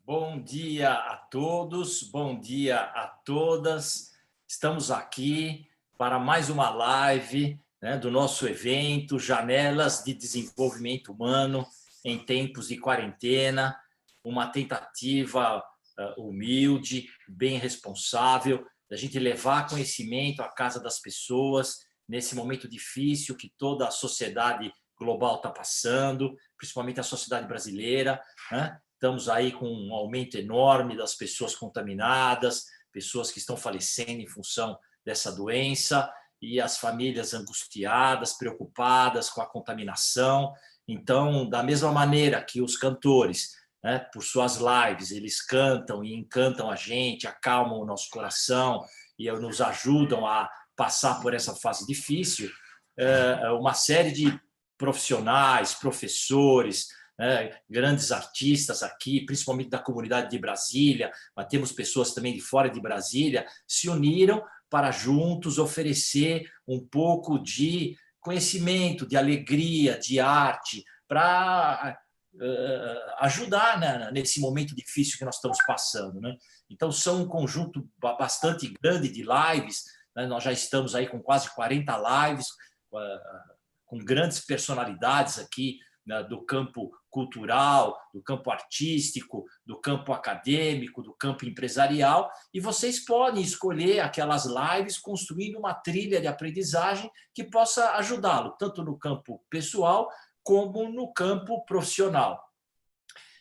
Bom dia a todos, bom dia a todas. Estamos aqui para mais uma live, né, do nosso evento Janelas de Desenvolvimento Humano em Tempos de Quarentena, uma tentativa humilde, bem responsável, da gente levar conhecimento à casa das pessoas nesse momento difícil que toda a sociedade global está passando, principalmente a sociedade brasileira, né? Estamos aí com um aumento enorme das pessoas contaminadas, pessoas que estão falecendo em função dessa doença e as famílias angustiadas, preocupadas com a contaminação. Então, da mesma maneira que os cantores, né, por suas lives, eles cantam e encantam a gente, acalmam o nosso coração e nos ajudam a passar por essa fase difícil, uma série de profissionais, professores, grandes artistas aqui, principalmente da comunidade de Brasília, mas temos pessoas também de fora de Brasília, se uniram para juntos oferecer um pouco de conhecimento, de alegria, de arte, para ajudar, né, nesse momento difícil que nós estamos passando, né? Então, são um conjunto bastante grande de lives, né? Nós já estamos aí com quase 40 lives, com grandes personalidades aqui, né, do campo cultural, do campo artístico, do campo acadêmico, do campo empresarial, e vocês podem escolher aquelas lives construindo uma trilha de aprendizagem que possa ajudá-lo, tanto no campo pessoal como no campo profissional.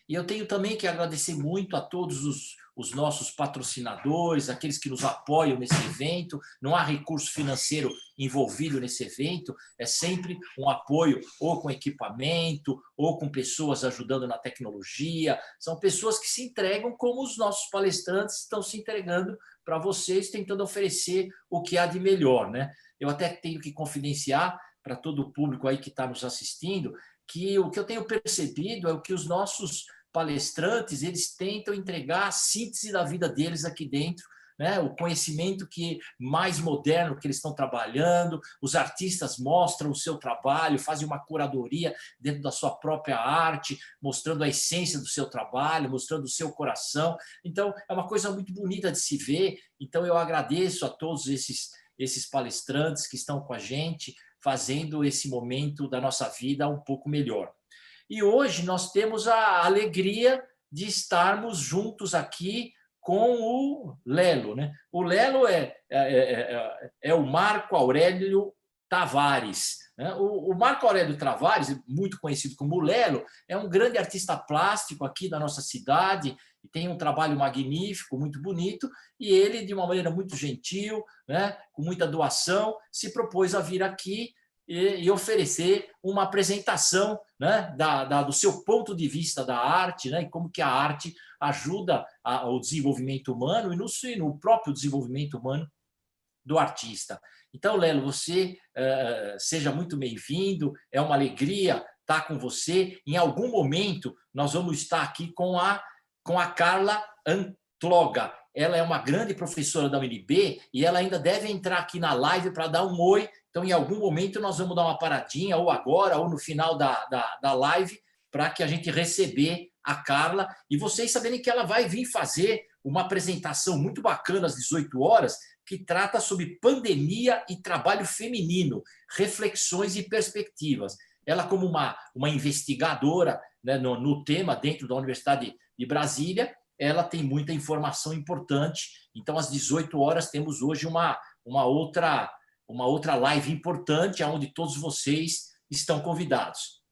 E eu tenho também que agradecer muito a todos os nossos patrocinadores, aqueles que nos apoiam nesse evento. Não há recurso financeiro envolvido nesse evento, é sempre um apoio ou com equipamento, ou com pessoas ajudando na tecnologia. São pessoas que se entregam como os nossos palestrantes estão se entregando para vocês, tentando oferecer o que há de melhor, né? Eu até tenho que confidenciar para todo o público aí que está nos assistindo, que o que eu tenho percebido é o que os nossos palestrantes eles tentam entregar a síntese da vida deles aqui dentro, né? O conhecimento que mais moderno que eles estão trabalhando, os artistas mostram o seu trabalho, fazem uma curadoria dentro da sua própria arte, mostrando a essência do seu trabalho, mostrando o seu coração. Então, é uma coisa muito bonita de se ver. Então, eu agradeço a todos esses palestrantes que estão com a gente, fazendo esse momento da nossa vida um pouco melhor. E hoje nós temos a alegria de estarmos juntos aqui com o Lelo, né? O Lelo é o Marco Aurélio Tavares, né? O Marco Aurélio Tavares, muito conhecido como Lelo, é um grande artista plástico aqui da nossa cidade, e tem um trabalho magnífico, muito bonito, e ele, de uma maneira muito gentil, né, com muita doação, se propôs a vir aqui e oferecer uma apresentação, né, do seu ponto de vista da arte, né, e como que a arte ajuda ao desenvolvimento humano e no próprio desenvolvimento humano do artista. Então, Lelo, você seja muito bem-vindo, é uma alegria estar com você. Em algum momento, nós vamos estar aqui com a Carla Antloga. Ela é uma grande professora da UNB e ela ainda deve entrar aqui na live para dar um oi. Então, em algum momento, nós vamos dar uma paradinha, ou agora, ou no final da live, para que a gente receber a Carla e vocês saberem que ela vai vir fazer uma apresentação muito bacana às 18 horas, que trata sobre pandemia e trabalho feminino, reflexões e perspectivas. Ela, como uma investigadora, né, no tema dentro da Universidade de Brasília, ela tem muita informação importante. Então, às 18 horas, temos hoje uma outra live importante, onde todos vocês estão convidados.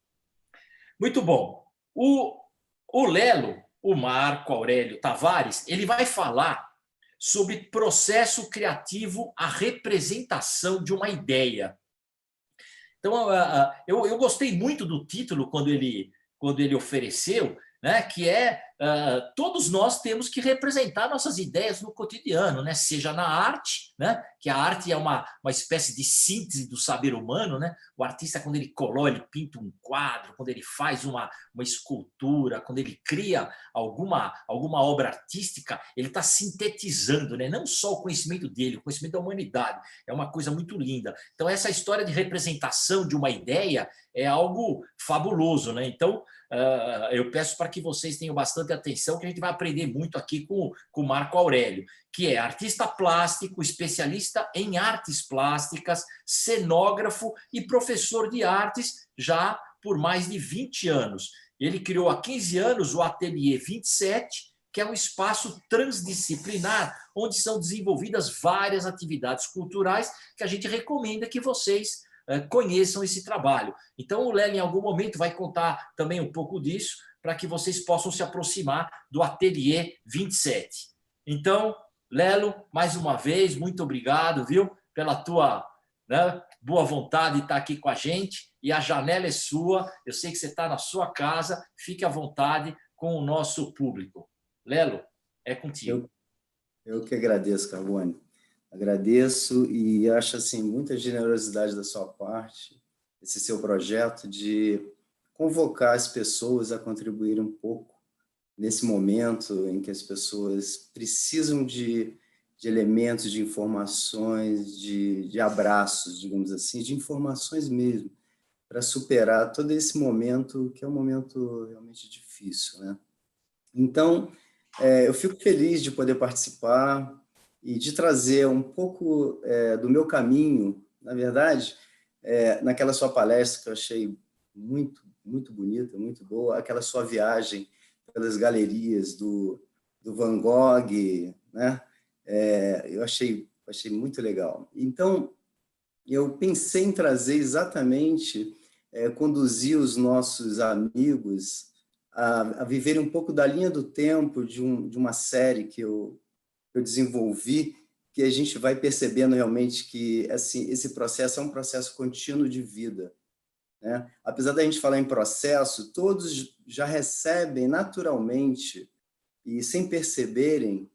Muito bom. O Lelo, o Marco Aurélio Tavares, ele vai falar sobre processo criativo, a representação de uma ideia. Então, eu gostei muito do título quando ele ofereceu, né, que todos nós temos que representar nossas ideias no cotidiano, né, seja na arte, né, que a arte é uma espécie de síntese do saber humano, né? O artista, quando ele coloca, ele pinta um quadro, quando ele faz uma escultura, quando ele cria alguma obra artística, ele está sintetizando, né, não só o conhecimento dele, o conhecimento da humanidade. É uma coisa muito linda. Então, essa história de representação de uma ideia é algo fabuloso, né? Então, eu peço para que vocês tenham bastante bastante atenção, que a gente vai aprender muito aqui com o Marco Aurélio, que é artista plástico, especialista em artes plásticas, cenógrafo e professor de artes já por mais de 20 anos. Ele criou há 15 anos o Ateliê 27, que é um espaço transdisciplinar, onde são desenvolvidas várias atividades culturais que a gente recomenda que vocês conheçam esse trabalho. Então, o Lélio, em algum momento, vai contar também um pouco disso, para que vocês possam se aproximar do Ateliê 27. Então, Lelo, mais uma vez, muito obrigado, viu, pela tua, né, boa vontade de estar aqui com a gente. E a janela é sua, eu sei que você está na sua casa, fique à vontade com o nosso público. Lelo, é contigo. Eu que agradeço, Carbone. Agradeço e acho assim, muita generosidade da sua parte, esse seu projeto de convocar as pessoas a contribuírem um pouco nesse momento em que as pessoas precisam de elementos, de informações, de abraços, digamos assim, de informações mesmo, para superar todo esse momento, que é um momento realmente difícil, né? Então, eu fico feliz de poder participar e de trazer um pouco do meu caminho, na verdade, naquela sua palestra que eu achei muito, muito bonita, muito boa, aquela sua viagem pelas galerias do Van Gogh, né? Eu achei muito legal. Então, eu pensei em trazer exatamente, conduzir os nossos amigos a viver um pouco da linha do tempo de uma série que eu desenvolvi, que a gente vai percebendo realmente que assim, esse processo é um processo contínuo de vida, né? Apesar da gente falar em processo, todos já recebem naturalmente e sem perceberem,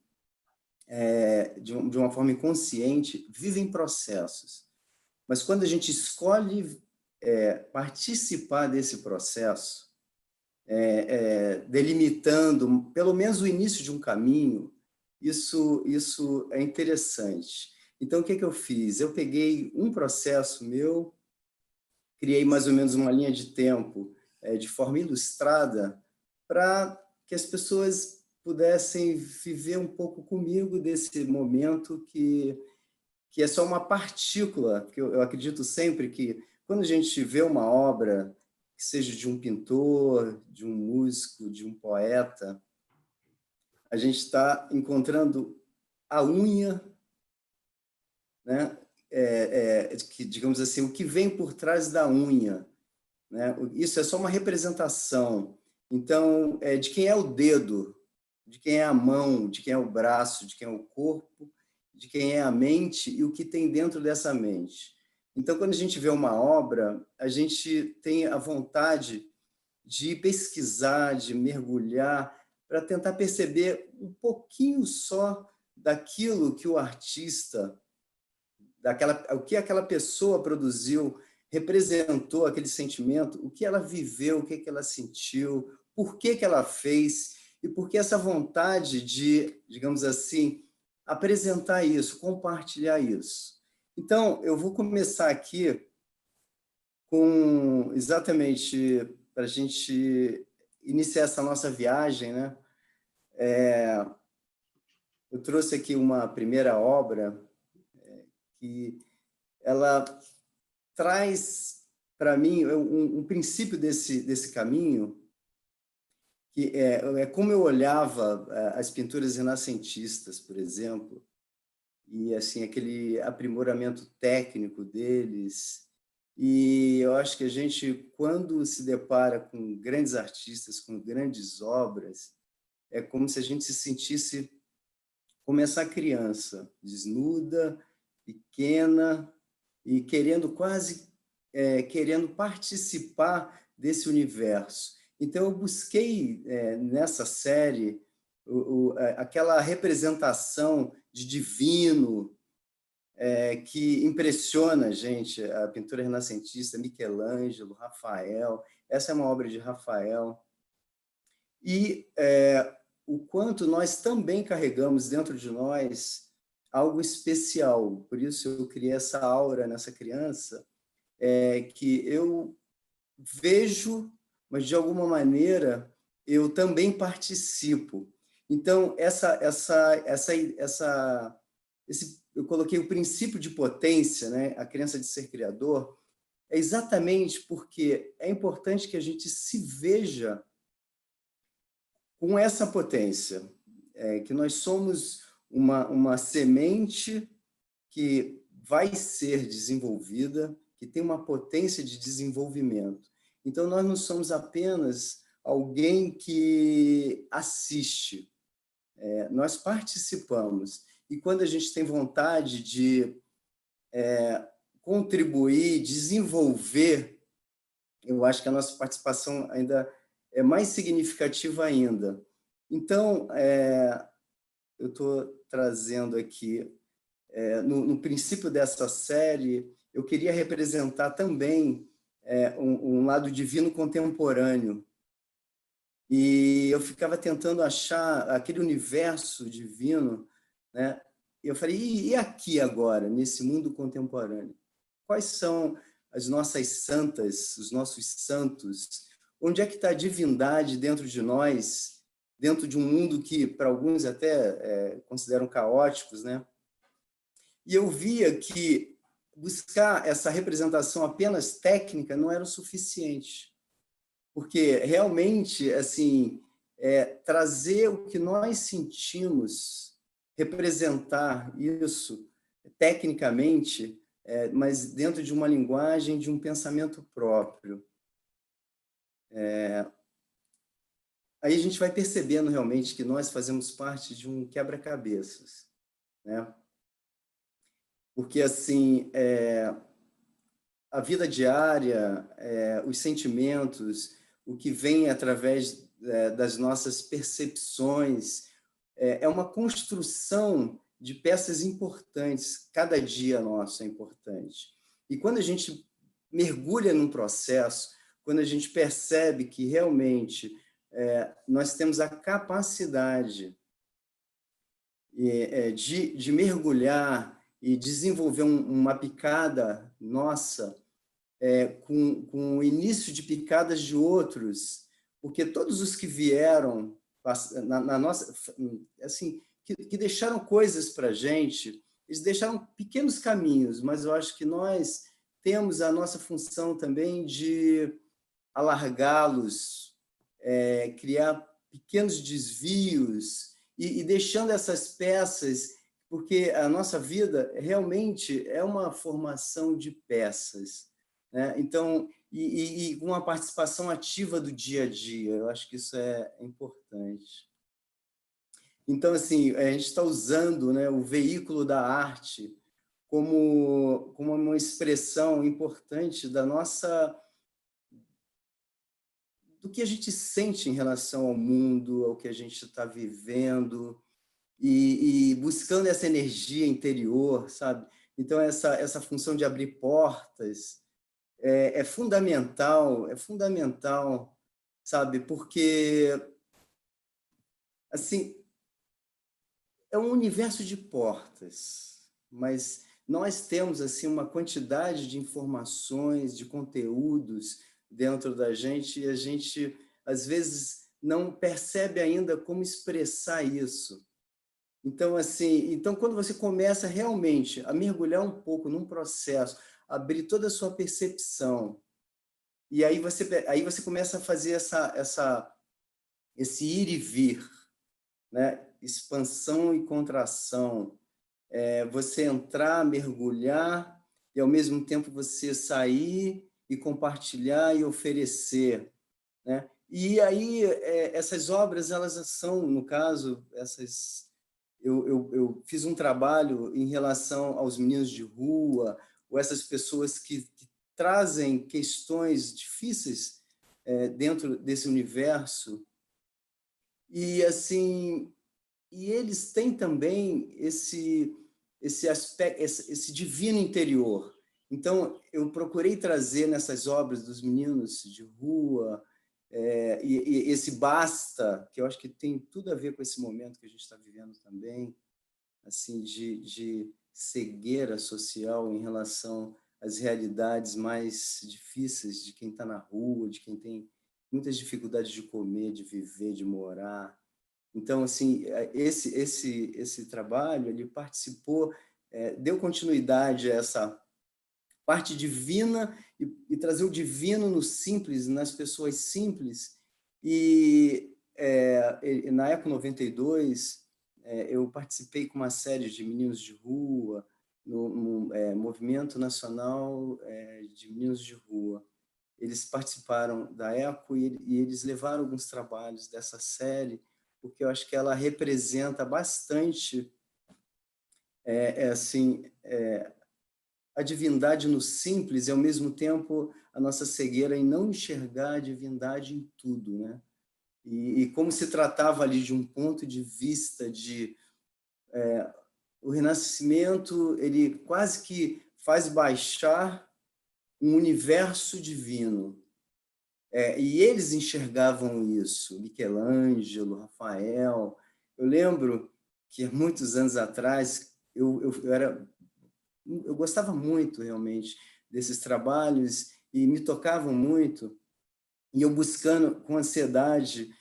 de uma forma inconsciente, vivem processos. Mas quando a gente escolhe participar desse processo, delimitando pelo menos o início de um caminho, isso é interessante. Então, o que eu fiz? Eu peguei um processo meu, criei mais ou menos uma linha de tempo de forma ilustrada para que as pessoas pudessem viver um pouco comigo desse momento que é só uma partícula, porque eu acredito sempre que quando a gente vê uma obra, que seja de um pintor, de um músico, de um poeta, a gente está encontrando a unha, né? Que, digamos assim, o que vem por trás da unha, né? Isso é só uma representação. Então, de quem é o dedo, de quem é a mão, de quem é o braço, de quem é o corpo, de quem é a mente e o que tem dentro dessa mente. Então, quando a gente vê uma obra, a gente tem a vontade de pesquisar, de mergulhar, para tentar perceber um pouquinho só daquilo que o artista, o que aquela pessoa produziu, representou aquele sentimento, o que ela viveu, o que ela sentiu, por que ela fez, e por que essa vontade de, digamos assim, apresentar isso, compartilhar isso. Então, eu vou começar aqui com exatamente para a gente iniciar essa nossa viagem, né? Eu trouxe aqui uma primeira obra que ela traz para mim um princípio desse caminho, que é como eu olhava as pinturas renascentistas, por exemplo, e assim aquele aprimoramento técnico deles. E eu acho que a gente, quando se depara com grandes artistas, com grandes obras, é como se a gente se sentisse como essa criança, desnuda, pequena, e querendo querendo participar desse universo. Então, eu busquei nessa série aquela representação de divino, que impressiona a gente, a pintura renascentista, Michelangelo, Rafael. Essa é uma obra de Rafael. E o quanto nós também carregamos dentro de nós algo especial. Por isso eu criei essa aura nessa criança, que eu vejo, mas de alguma maneira eu também participo. Então, eu coloquei o princípio de potência, né, a crença de ser criador, é exatamente porque é importante que a gente se veja com essa potência, que nós somos uma semente que vai ser desenvolvida, que tem uma potência de desenvolvimento. Então, nós não somos apenas alguém que assiste, nós participamos. E quando a gente tem vontade de contribuir, desenvolver, eu acho que a nossa participação ainda é mais significativa ainda. Então, eu estou trazendo aqui, no princípio dessa série, eu queria representar também um lado divino contemporâneo. E eu ficava tentando achar aquele universo divino, né? E eu falei, e aqui agora, nesse mundo contemporâneo? Quais são as nossas santas, os nossos santos? Onde é que está a divindade dentro de nós, dentro de um mundo que, para alguns, até consideram caóticos, né? E eu via que buscar essa representação apenas técnica não era o suficiente, porque realmente, assim, trazer o que nós sentimos, representar isso tecnicamente, mas dentro de uma linguagem, de um pensamento próprio. Aí a gente vai percebendo realmente que nós fazemos parte de um quebra-cabeças, né? Porque, assim, a vida diária, os sentimentos, o que vem através das nossas percepções, é uma construção de peças importantes. Cada dia nosso é importante. E quando a gente mergulha num processo, quando a gente percebe que realmente nós temos a capacidade de mergulhar e desenvolver uma picada nossa, com o início de picadas de outros, porque todos os que vieram na nossa, assim, que deixaram coisas para a gente, eles deixaram pequenos caminhos, mas eu acho que nós temos a nossa função também de alargá-los, criar pequenos desvios e deixando essas peças, porque a nossa vida realmente é uma formação de peças, né? Então, e com uma participação ativa do dia a dia, eu acho que isso é importante. Então, assim, a gente está usando, né, o veículo da arte como uma expressão importante do que a gente sente em relação ao mundo, ao que a gente está vivendo, e buscando essa energia interior, sabe? Então, essa função de abrir portas é fundamental, sabe? Porque, assim, é um universo de portas, mas nós temos assim uma quantidade de informações, de conteúdos dentro da gente, e a gente, às vezes, não percebe ainda como expressar isso. Então, assim, quando você começa realmente a mergulhar um pouco num processo, abrir toda a sua percepção, e aí você começa a fazer esse ir e vir, né? Expansão e contração, você entrar, mergulhar, e ao mesmo tempo você sair e compartilhar e oferecer, né? E aí essas obras, elas são, no caso, eu fiz um trabalho em relação aos meninos de rua, ou essas pessoas que trazem questões difíceis dentro desse universo, e assim, e eles têm também esse aspecto, esse divino interior. Então, eu procurei trazer nessas obras dos meninos de rua, e esse basta, que eu acho que tem tudo a ver com esse momento que a gente está vivendo também, assim, de cegueira social em relação às realidades mais difíceis de quem está na rua, de quem tem muitas dificuldades de comer, de viver, de morar. Então, assim, esse trabalho, ele participou, deu continuidade a essa parte divina e trazer o divino no simples, nas pessoas simples. E na Eco 92, eu participei com uma série de meninos de rua, no Movimento Nacional de Meninos de Rua. Eles participaram da Eco e eles levaram alguns trabalhos dessa série, porque eu acho que ela representa bastante assim, a divindade no simples e, ao mesmo tempo, a nossa cegueira em não enxergar a divindade em tudo, né? E como se tratava ali de um ponto de vista de... o Renascimento, ele quase que faz baixar um universo divino. E eles enxergavam isso, Michelangelo, Rafael. Eu lembro que, há muitos anos atrás, eu gostava muito, realmente, desses trabalhos e me tocavam muito, e eu buscando com ansiedade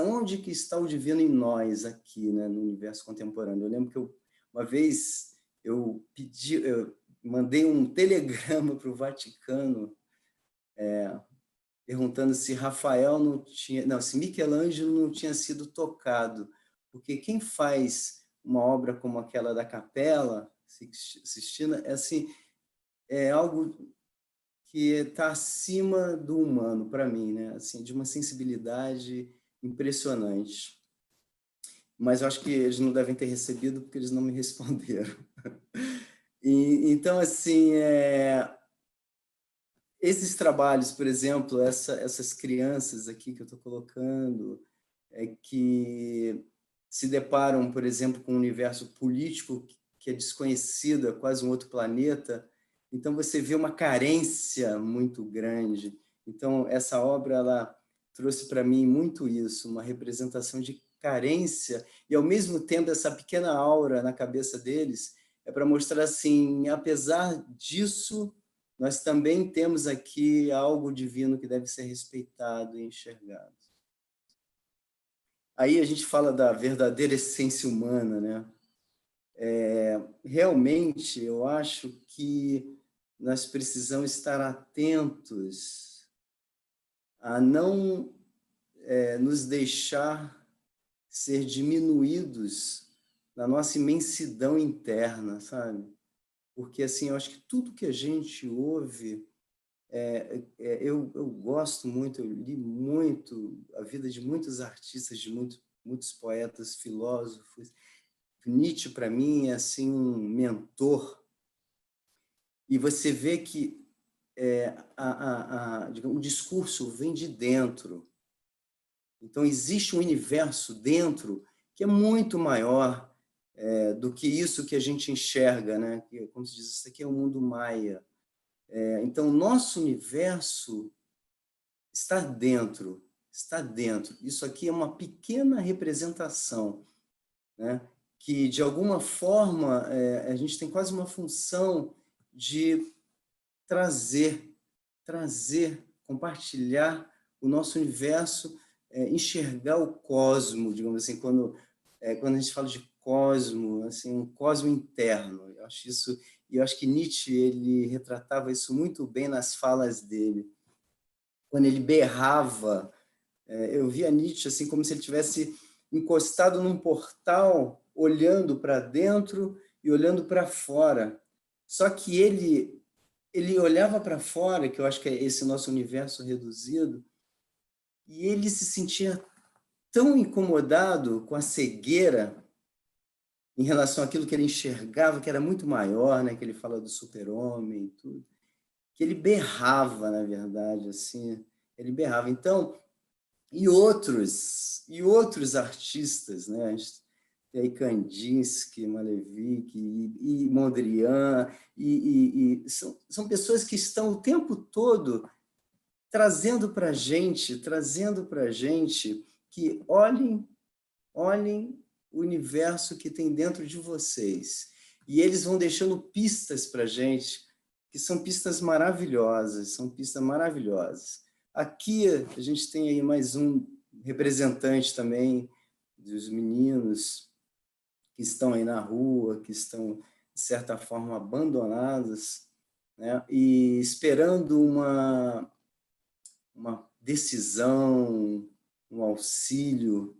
onde que está o divino em nós aqui, né, no universo contemporâneo. Eu lembro que uma vez eu mandei um telegrama para o Vaticano, perguntando se Rafael se Michelangelo não tinha sido tocado, porque quem faz uma obra como aquela da Capela Sistina é algo que está acima do humano para mim, né? Assim, de uma sensibilidade impressionante. Mas eu acho que eles não devem ter recebido porque eles não me responderam. Então, assim, esses trabalhos, por exemplo, essas crianças aqui que eu estou colocando, que se deparam, por exemplo, com um universo político que é desconhecido, é quase um outro planeta, então você vê uma carência muito grande. Então, essa obra ela trouxe para mim muito isso, uma representação de carência, e, ao mesmo tempo, essa pequena aura na cabeça deles para mostrar assim, apesar disso, nós também temos aqui algo divino que deve ser respeitado e enxergado. Aí a gente fala da verdadeira essência humana, né? Realmente, eu acho que nós precisamos estar atentos a não nos deixar ser diminuídos na nossa imensidão interna, sabe? Porque, assim, eu acho que tudo que a gente ouve, eu gosto muito, eu li muito a vida de muitos artistas, de muitos poetas, filósofos. Nietzsche, para mim, é assim, um mentor. E você vê que digamos, o discurso vem de dentro. Então, existe um universo dentro que é muito maior do que isso que a gente enxerga, né? Que, como se diz, isso aqui é o mundo maia. Então, o nosso universo está dentro, está dentro. Isso aqui é uma pequena representação, né? Que, de alguma forma, a gente tem quase uma função de trazer, compartilhar o nosso universo, enxergar o cosmo, digamos assim, quando a gente fala de cosmo, assim, um cosmo interno. Eu acho isso, e eu acho que Nietzsche ele retratava isso muito bem nas falas dele. Quando ele berrava, eu via Nietzsche assim como se ele tivesse encostado num portal, olhando para dentro e olhando para fora. Só que ele olhava para fora, que eu acho que é esse nosso universo reduzido, e ele se sentia tão incomodado com a cegueira em relação àquilo que ele enxergava, que era muito maior, né? Que ele fala do super-homem e tudo, que ele berrava, na verdade, assim, ele berrava. Então, e outros artistas, né? A gente tem aí Kandinsky, Malevich e Mondrian, são pessoas que estão o tempo todo trazendo para a gente que olhem o universo que tem dentro de vocês. E eles vão deixando pistas para a gente, que são pistas maravilhosas, Aqui a gente tem aí mais um representante também dos meninos que estão aí na rua, que estão, de certa forma, abandonados, né? E esperando uma decisão, um auxílio,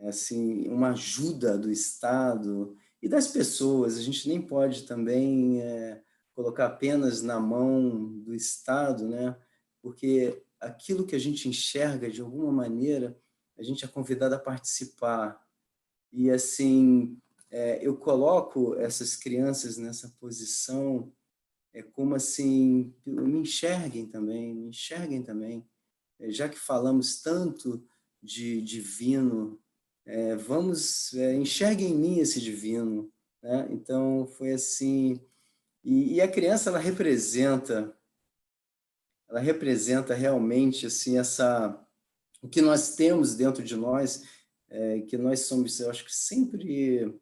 assim, uma ajuda do Estado e das pessoas. A gente nem pode também colocar apenas na mão do Estado, né? Porque aquilo que a gente enxerga, de alguma maneira, a gente é convidado a participar. E, assim, eu coloco essas crianças nessa posição como, assim, me enxerguem também. Já que falamos tanto de divino, vamos, enxergue em mim esse divino, né? Então, foi assim, e a criança, ela representa realmente, assim, o que nós temos dentro de nós, que nós somos, eu acho que sempre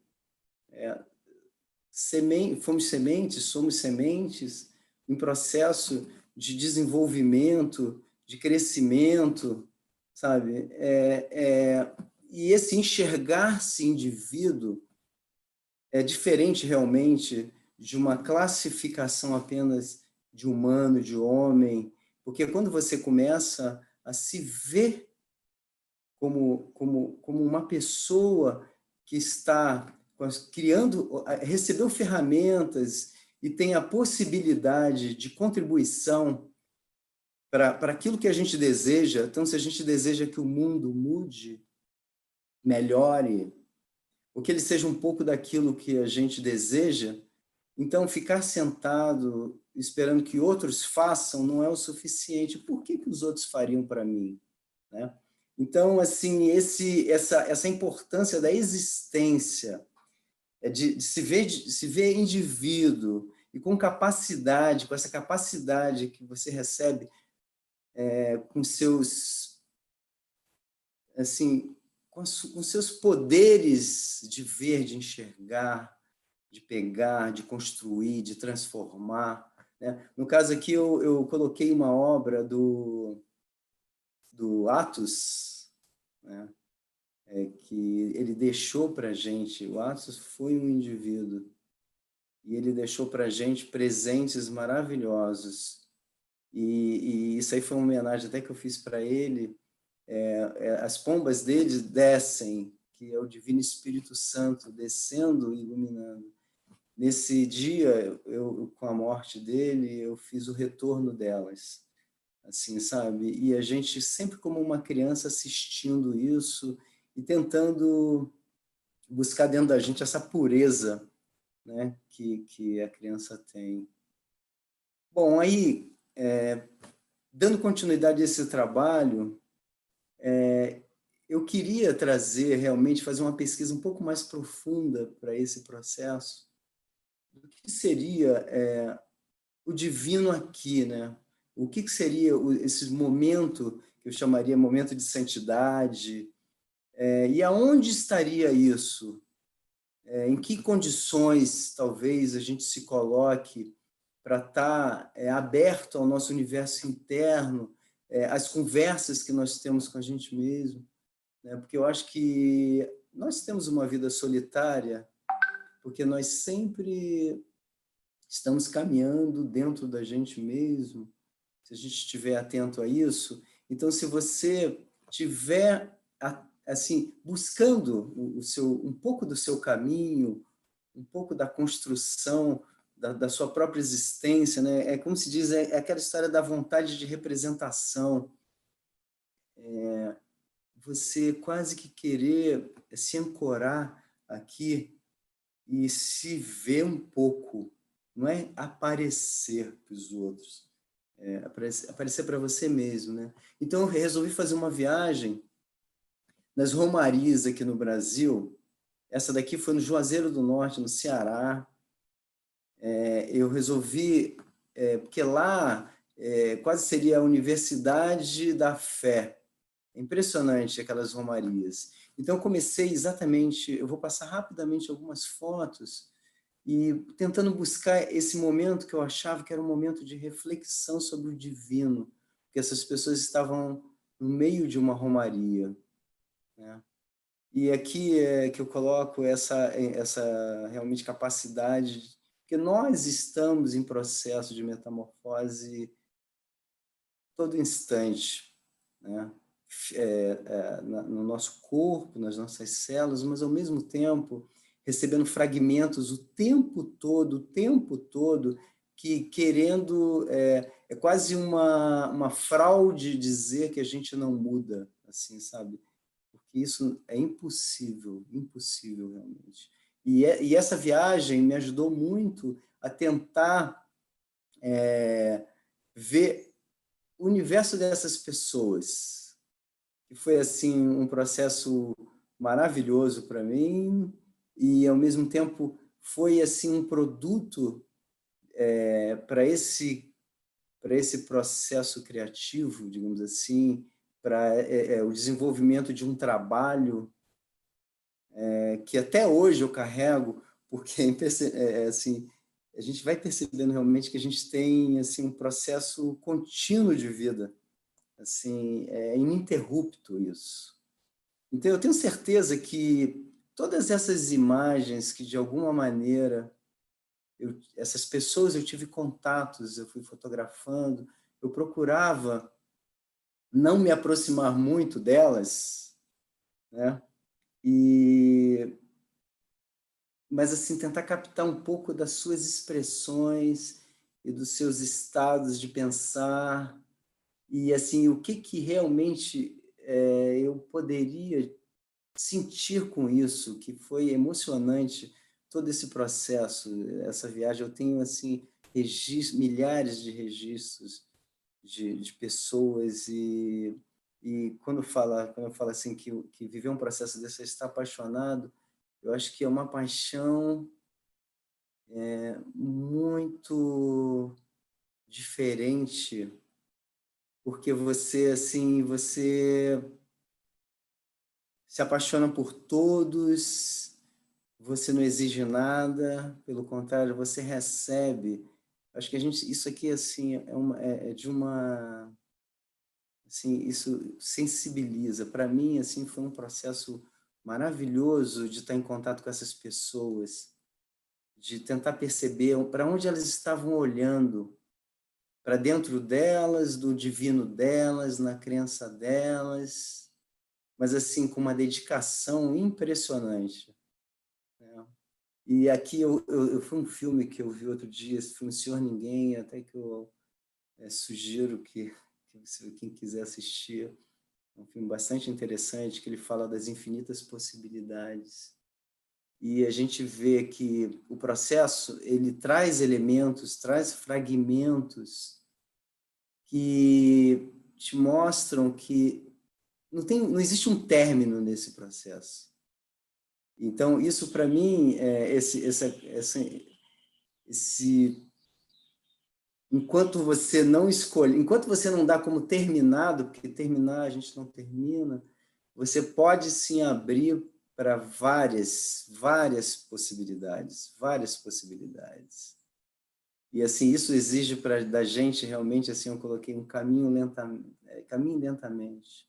fomos sementes, somos sementes em processo de desenvolvimento, de crescimento, sabe? E esse enxergar-se indivíduo é diferente realmente de uma classificação apenas de humano, de homem, porque quando você começa a se ver como uma pessoa que está criando, recebeu ferramentas e tem a possibilidade de contribuição para aquilo que a gente deseja. Então, se a gente deseja que o mundo mude, melhore, ou que ele seja um pouco daquilo que a gente deseja, então ficar sentado esperando que outros façam não é o suficiente. Por que os outros fariam para mim, né? Então, assim, essa importância da existência, de se ver indivíduo e com capacidade, com essa capacidade que você recebe com seus, assim, com seus poderes de ver, de enxergar, de pegar, de construir, de transformar, né? No caso aqui, eu coloquei uma obra do Atos, né? Que ele deixou para a gente. O Atos foi um indivíduo e ele deixou para a gente presentes maravilhosos. E isso aí foi uma homenagem até que eu fiz para ele. As pombas dele descem, que é o Divino Espírito Santo descendo e iluminando. Nesse dia, com a morte dele, eu fiz o retorno delas, assim, sabe? E a gente sempre como uma criança assistindo isso e tentando buscar dentro da gente essa pureza, né, que a criança tem. Bom, aí, dando continuidade a esse trabalho, eu queria trazer, realmente, fazer uma pesquisa um pouco mais profunda para esse processo, do que seria o divino aqui, né? O que seria esse momento, que eu chamaria momento de santidade, e aonde estaria isso? Em que condições, talvez, a gente se coloque para estar aberto ao nosso universo interno, às conversas que nós temos com a gente mesmo, né? Porque eu acho que nós temos uma vida solitária, porque nós sempre estamos caminhando dentro da gente mesmo, se a gente estiver atento a isso. Então, se você tiver assim buscando um pouco do seu caminho, um pouco da construção da sua própria existência, né? Como se diz, aquela história da vontade de representação. Você quase que querer se ancorar aqui e se ver um pouco, não é aparecer para os outros, aparecer para você mesmo, né? Então, eu resolvi fazer uma viagem nas romarias aqui no Brasil. Essa daqui foi no Juazeiro do Norte, no Ceará. Eu resolvi, porque lá quase seria a Universidade da Fé. É impressionante aquelas romarias. Então, eu comecei exatamente, eu vou passar rapidamente algumas fotos, e tentando buscar esse momento que eu achava que era um momento de reflexão sobre o divino, porque essas pessoas estavam no meio de uma romaria, né? E aqui é que eu coloco essa realmente capacidade, porque nós estamos em processo de metamorfose todo instante, né? No nosso corpo, nas nossas células, mas ao mesmo tempo recebendo fragmentos o tempo todo, que querendo, é quase uma fraude dizer que a gente não muda, assim, sabe? Porque isso é impossível, impossível realmente. E essa viagem me ajudou muito a tentar ver o universo dessas pessoas, que foi assim um processo maravilhoso para mim e ao mesmo tempo foi assim um produto para esse processo criativo, digamos assim, para o desenvolvimento de um trabalho que até hoje eu carrego, porque assim, a gente vai percebendo realmente que a gente tem assim um processo contínuo de vida, assim, é ininterrupto isso. Então eu tenho certeza que todas essas imagens que de alguma maneira essas pessoas eu tive contatos, eu fui fotografando, eu procurava não me aproximar muito delas, né? Mas assim tentar captar um pouco das suas expressões e dos seus estados de pensar e assim o que realmente eu poderia sentir com isso, que foi emocionante todo esse processo, essa viagem. Eu tenho assim milhares de registros de pessoas e quando eu falo assim que viver um processo desse, você está apaixonado, eu acho que é uma paixão muito diferente, porque você se apaixona por todos, você não exige nada, pelo contrário, você recebe. Acho que isso aqui assim é de uma, assim, isso sensibiliza. Para mim, assim, foi um processo maravilhoso de estar em contato com essas pessoas, de tentar perceber para onde elas estavam olhando, para dentro delas, do divino delas, na crença delas, mas assim com uma dedicação impressionante, né? E aqui foi um filme que eu vi outro dia, esse filme Senhor Ninguém, até que eu sugiro que quem quiser assistir, é um filme bastante interessante, que ele fala das infinitas possibilidades. E a gente vê que o processo, ele traz elementos, traz fragmentos que te mostram que não existe um término nesse processo. Então, isso para mim, enquanto você não escolhe, enquanto você não dá como terminado, porque terminar a gente não termina, você pode sim abrir para várias possibilidades, várias possibilidades. E assim, isso exige da gente realmente, assim, eu coloquei um caminho lentamente,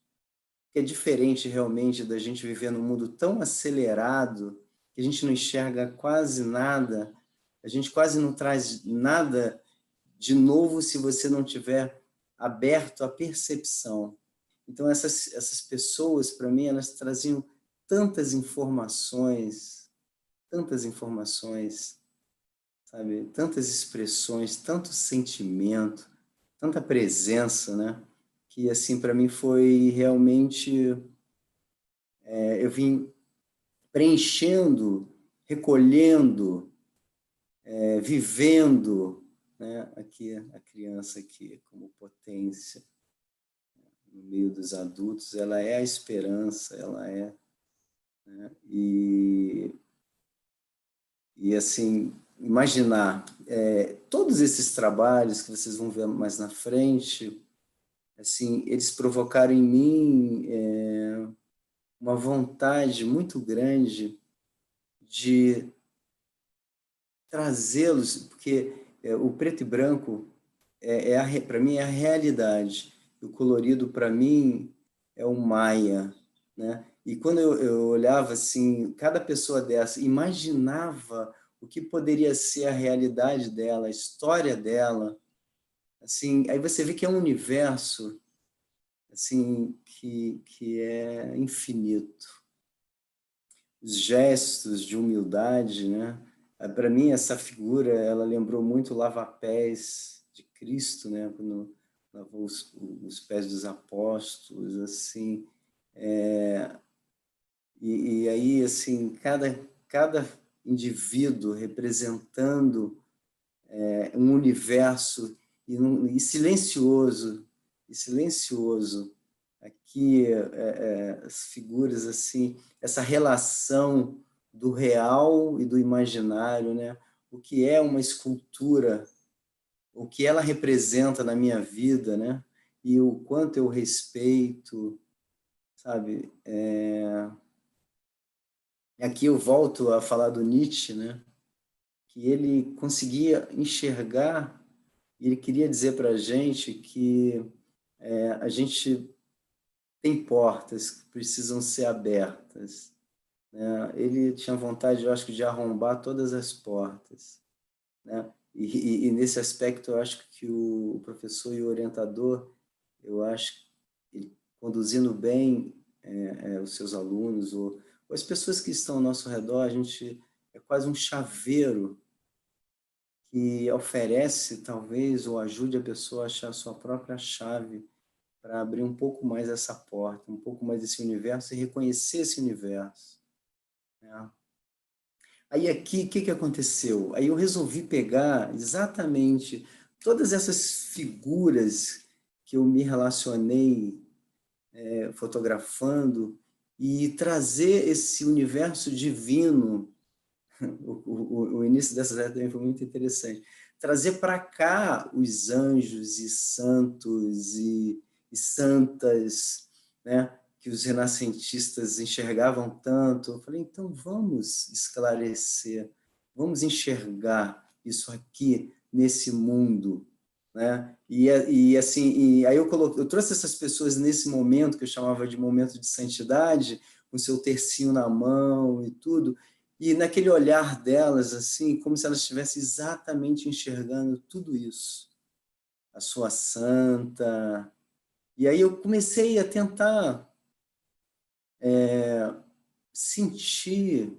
que é diferente realmente da gente viver num mundo tão acelerado, que a gente não enxerga quase nada, a gente quase não traz nada de novo se você não tiver aberto à percepção. Então, essas pessoas, para mim, elas traziam tantas informações, sabe? Tantas expressões, tanto sentimento, tanta presença, né? Que, assim, para mim foi realmente... eu vim preenchendo, recolhendo, vivendo, né? Aqui, a criança aqui como potência, no meio dos adultos, ela é a esperança, ela é... Né? E assim, imaginar todos esses trabalhos que vocês vão ver mais na frente, assim, eles provocaram em mim uma vontade muito grande de trazê-los, porque o preto e branco para mim é a realidade. o colorido, para mim, é o Maia, né? E quando eu olhava assim, cada pessoa dessa, imaginava o que poderia ser a realidade dela, a história dela, assim, aí você vê que é um universo assim que é infinito. Os gestos de humildade, né? Para mim essa figura, ela lembrou muito o lava-pés de Cristo, né? Quando lavou os pés dos apóstolos, assim. E aí, assim, cada indivíduo representando um universo e silencioso, aqui as figuras assim, essa relação do real e do imaginário, né? O que é uma escultura, o que ela representa na minha vida, né? E o quanto eu respeito, sabe? Aqui eu volto a falar do Nietzsche, né? Que ele conseguia enxergar, e ele queria dizer para a gente que a gente tem portas que precisam ser abertas, né? Ele tinha vontade, eu acho, de arrombar todas as portas, né? E nesse aspecto, eu acho que o professor e o orientador, eu acho que ele, conduzindo bem os seus alunos, ou as pessoas que estão ao nosso redor, a gente é quase um chaveiro que oferece, talvez, ou ajude a pessoa a achar a sua própria chave para abrir um pouco mais essa porta, um pouco mais esse universo e reconhecer esse universo, né? Aí aqui, o que que aconteceu? Aí eu resolvi pegar exatamente todas essas figuras que eu me relacionei fotografando e trazer esse universo divino. O início dessa série também foi muito interessante. Trazer para cá os anjos e santos e santas, né, que os renascentistas enxergavam tanto. Eu falei, então vamos esclarecer, vamos enxergar isso aqui nesse mundo, né? E assim, aí eu trouxe essas pessoas nesse momento que eu chamava de momento de santidade, com seu tercinho na mão e tudo, e naquele olhar delas, assim, como se elas estivessem exatamente enxergando tudo isso. A sua santa. E aí eu comecei a tentar sentir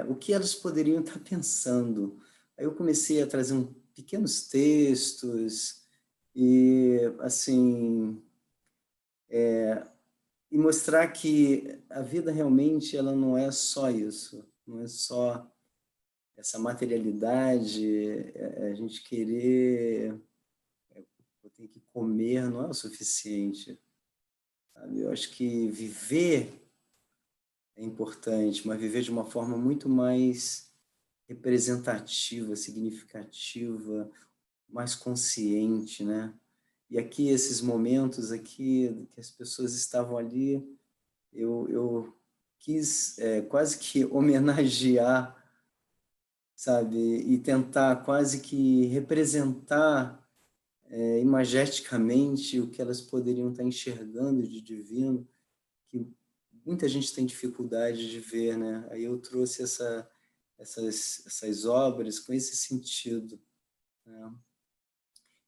o que elas poderiam estar pensando. Aí eu comecei a trazer pequenos textos e, assim, e mostrar que a vida realmente ela não é só isso, não é só essa materialidade, a gente querer, eu tenho que comer, não é o suficiente, sabe? Eu acho que viver é importante, mas viver de uma forma muito mais representativa, significativa, mais consciente, né? E aqui, esses momentos aqui, que as pessoas estavam ali, eu quis quase que homenagear, sabe? E tentar quase que representar imageticamente o que elas poderiam estar enxergando de divino, que muita gente tem dificuldade de ver, né? Aí eu trouxe essas obras com esse sentido, né?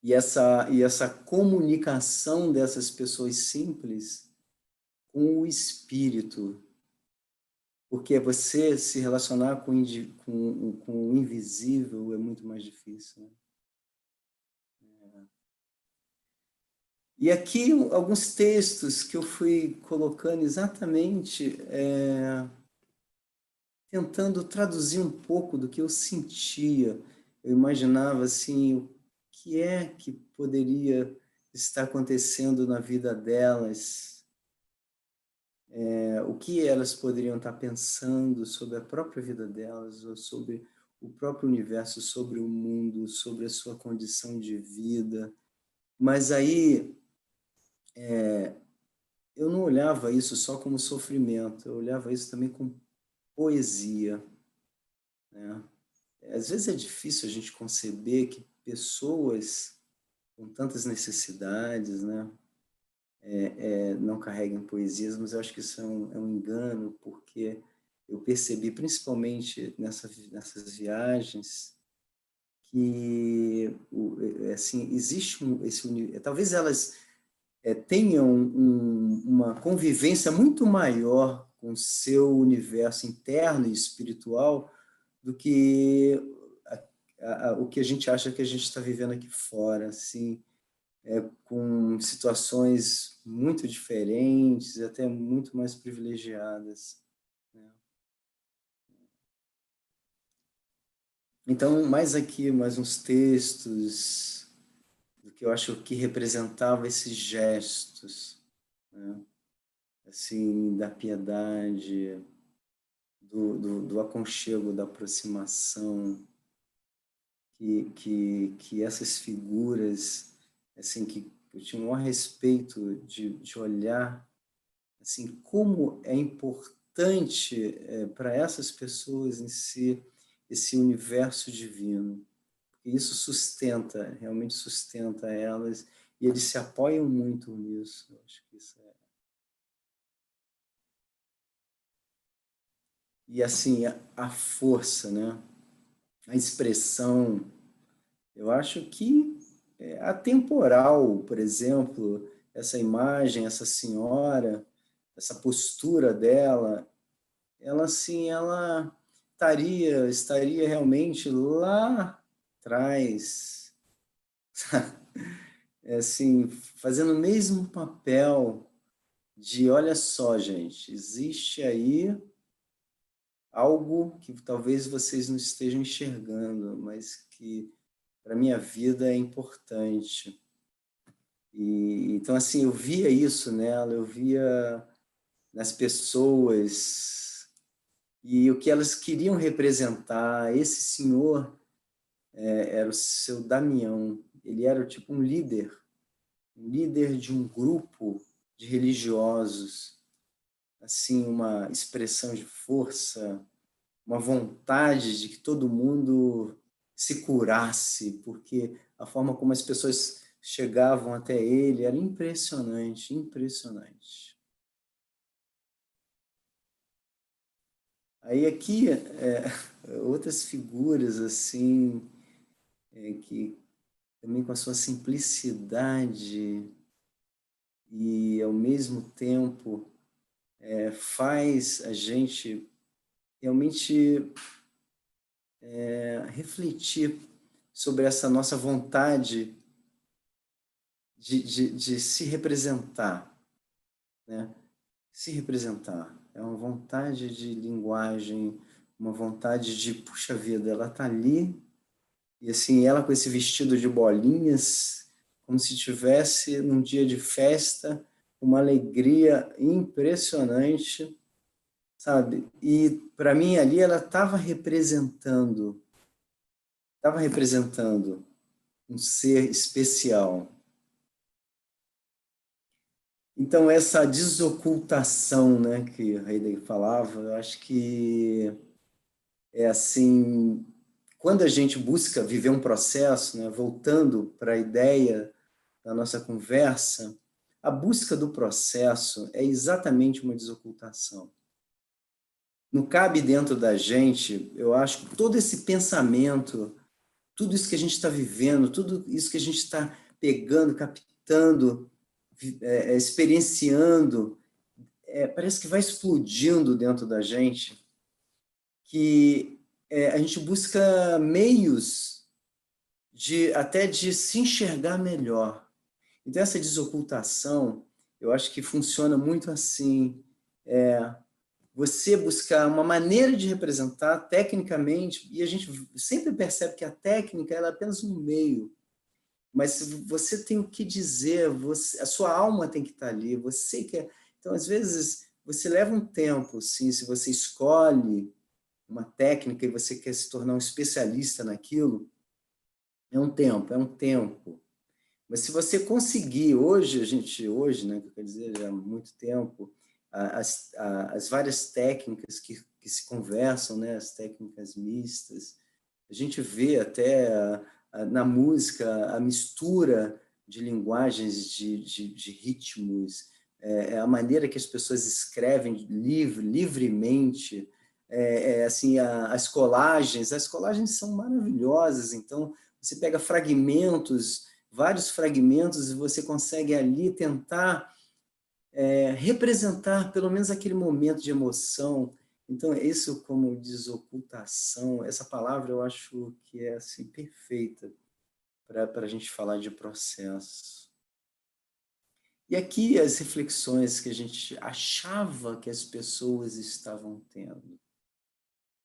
E essa comunicação dessas pessoas simples com o espírito, porque você se relacionar com o invisível é muito mais difícil, né? E aqui alguns textos que eu fui colocando exatamente tentando traduzir um pouco do que eu sentia. Eu imaginava assim, o que é que poderia estar acontecendo na vida delas, o que elas poderiam estar pensando sobre a própria vida delas, ou sobre o próprio universo, sobre o mundo, sobre a sua condição de vida. Mas aí eu não olhava isso só como sofrimento, eu olhava isso também como poesia, né? Às vezes é difícil a gente conceber que pessoas com tantas necessidades, né? Não carreguem poesias, mas eu acho que isso é um engano, porque eu percebi, principalmente nessas viagens, que assim, existe talvez elas tenham uma convivência muito maior com o seu universo interno e espiritual do que o que a gente acha que a gente está vivendo aqui fora, assim, com situações muito diferentes, até muito mais privilegiadas, né? Então, mais uns textos do que eu acho que representava esses gestos, né? Assim, da piedade, do aconchego, da aproximação, que essas figuras, assim, que eu tinha um maior respeito de olhar, assim, como é importante para essas pessoas em si esse universo divino. E isso realmente sustenta elas, e eles se apoiam muito nisso. Eu acho que isso é... E assim, a força, né? A expressão, eu acho que atemporal, por exemplo, essa imagem, essa senhora, essa postura dela, ela assim, ela estaria realmente lá atrás, assim, fazendo o mesmo papel de, olha só, gente, existe aí algo que talvez vocês não estejam enxergando, mas que para minha vida é importante. E então assim, eu via isso nela, eu via nas pessoas e o que elas queriam representar. Esse senhor era o seu Damião. Ele era tipo um líder de um grupo de religiosos, assim, uma expressão de força, uma vontade de que todo mundo se curasse, porque a forma como as pessoas chegavam até ele era impressionante, impressionante. Aí aqui, outras figuras, assim, que também com a sua simplicidade e, ao mesmo tempo, faz a gente realmente refletir sobre essa nossa vontade de se representar, né? Se representar. É uma vontade de linguagem, uma vontade de, puxa vida, ela está ali, e assim, ela com esse vestido de bolinhas, como se tivesse num dia de festa, uma alegria impressionante, sabe? E para mim ali ela estava representando um ser especial. Então essa desocultação, né, que a Heidegger falava, eu acho que é assim, quando a gente busca viver um processo, né, voltando para a ideia da nossa conversa, a busca do processo é exatamente uma desocultação. Não cabe dentro da gente, eu acho, que todo esse pensamento, tudo isso que a gente está vivendo, tudo isso que a gente está pegando, captando, experienciando, parece que vai explodindo dentro da gente, que a gente busca meios até de se enxergar melhor. Então, essa desocultação, eu acho que funciona muito assim, você buscar uma maneira de representar tecnicamente, e a gente sempre percebe que a técnica ela é apenas um meio, mas você tem o que dizer, a sua alma tem que estar ali, você quer... Então, às vezes, você leva um tempo, sim, se você escolhe uma técnica e você quer se tornar um especialista naquilo, é um tempo, é um tempo. Mas se você conseguir, hoje, né, quer dizer, já há muito tempo, as várias técnicas que se conversam, né, as técnicas mistas, a gente vê até na música a mistura de linguagens, de ritmos, a maneira que as pessoas escrevem livremente, assim, as colagens são maravilhosas. Então, você pega fragmentos, vários fragmentos, e você consegue ali tentar representar pelo menos aquele momento de emoção. Então, isso como desocultação, essa palavra eu acho que é assim, perfeita para a gente falar de processo. E aqui as reflexões que a gente achava que as pessoas estavam tendo.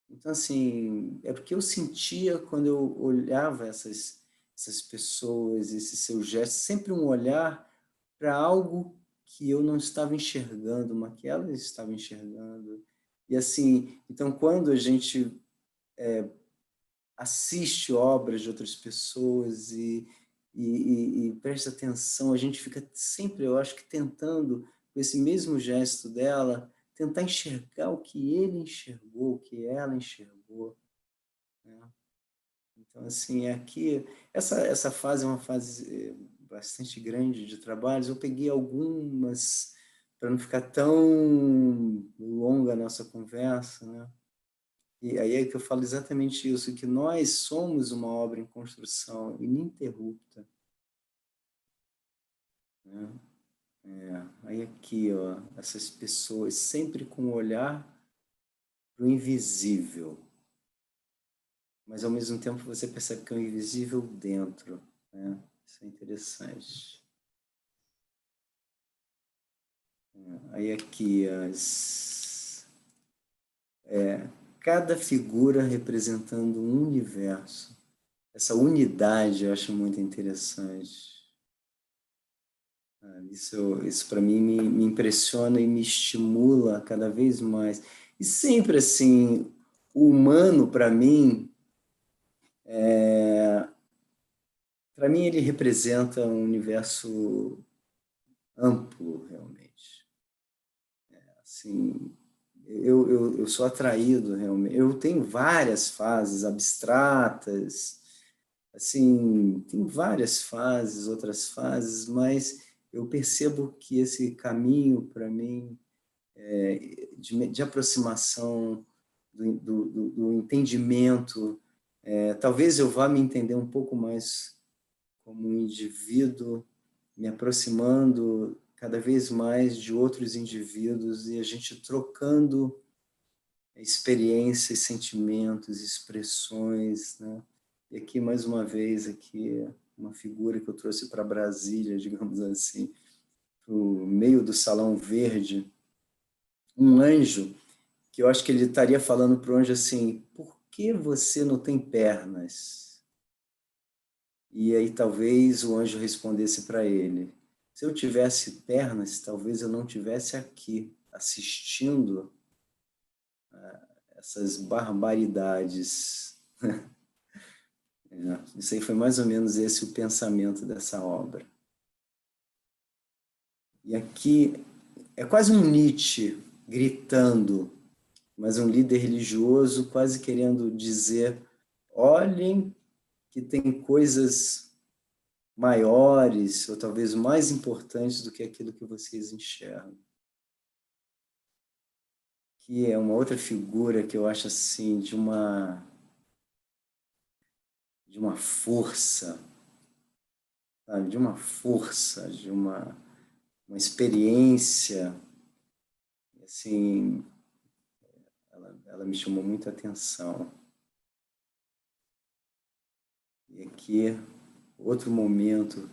Então, assim, é porque eu sentia, quando eu olhava essas pessoas, esses seus gestos, sempre um olhar para algo que eu não estava enxergando, mas que elas estavam enxergando. E, assim, então, quando a gente assiste obras de outras pessoas e presta atenção, a gente fica sempre, eu acho que tentando, com esse mesmo gesto dela, tentar enxergar o que ele enxergou, o que ela enxergou, né? Então, assim, aqui, essa fase é uma fase bastante grande de trabalhos. Eu peguei algumas, para não ficar tão longa a nossa conversa, né? E aí é que eu falo exatamente isso, que nós somos uma obra em construção ininterrupta, né? Aí aqui, ó, essas pessoas sempre com o olhar para o invisível, mas ao mesmo tempo você percebe que é o invisível dentro, né? Isso é interessante. Aí aqui, cada figura representando um universo. Essa unidade eu acho muito interessante. Isso para mim me impressiona e me estimula cada vez mais. E sempre assim, o humano para mim ele representa um universo amplo, realmente. Assim, eu sou atraído realmente. Eu tenho várias fases abstratas, assim, tem várias fases, outras fases, mas eu percebo que esse caminho, para mim, de aproximação, do entendimento, talvez eu vá me entender um pouco mais como um indivíduo, me aproximando cada vez mais de outros indivíduos e a gente trocando experiências, sentimentos, expressões, né? E aqui, mais uma vez, aqui uma figura que eu trouxe para Brasília, digamos assim, para o meio do Salão Verde, um anjo, que eu acho que ele estaria falando para o anjo assim, por que você não tem pernas? E aí talvez o anjo respondesse para ele, se eu tivesse pernas, talvez eu não tivesse aqui assistindo essas barbaridades. Isso aí foi mais ou menos esse o pensamento dessa obra. E aqui é quase um Nietzsche gritando, mas um líder religioso quase querendo dizer, olhem que tem coisas maiores, ou talvez mais importantes do que aquilo que vocês enxergam. Que é uma outra figura que eu acho assim, de uma força, sabe? De uma força, de uma experiência, assim, ela me chamou muita atenção. E aqui, outro momento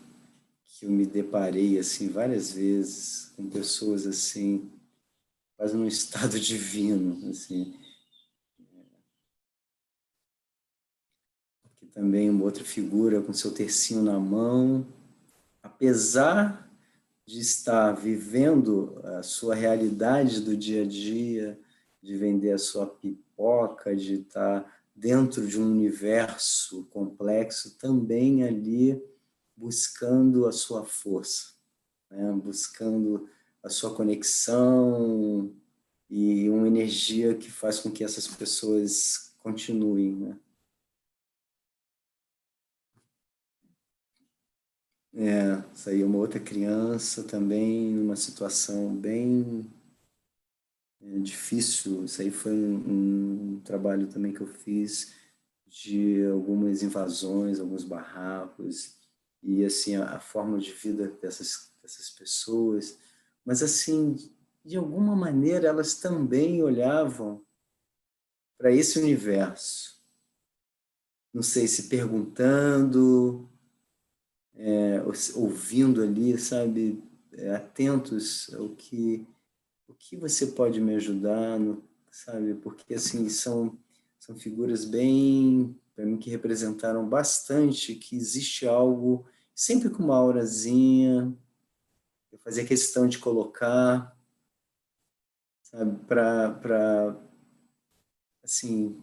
que eu me deparei, assim, várias vezes com pessoas, assim, quase num estado divino, assim. Aqui também uma outra figura com seu tercinho na mão, apesar de estar vivendo a sua realidade do dia a dia, de vender a sua pipoca, de estar dentro de um universo complexo, também ali buscando a sua força, né? Buscando a sua conexão e uma energia que faz com que essas pessoas continuem, né? Isso aí é uma outra criança também, numa situação bem difícil. Isso aí foi um trabalho também que eu fiz de algumas invasões, alguns barracos, e assim, a forma de vida dessas pessoas. Mas assim, de alguma maneira, elas também olhavam para esse universo. Não sei se perguntando, ouvindo ali, sabe, atentos ao o que você pode me ajudar, sabe, porque assim são figuras bem, para mim, que representaram bastante que existe algo sempre com uma aurazinha. Eu fazia questão de colocar, sabe, para assim,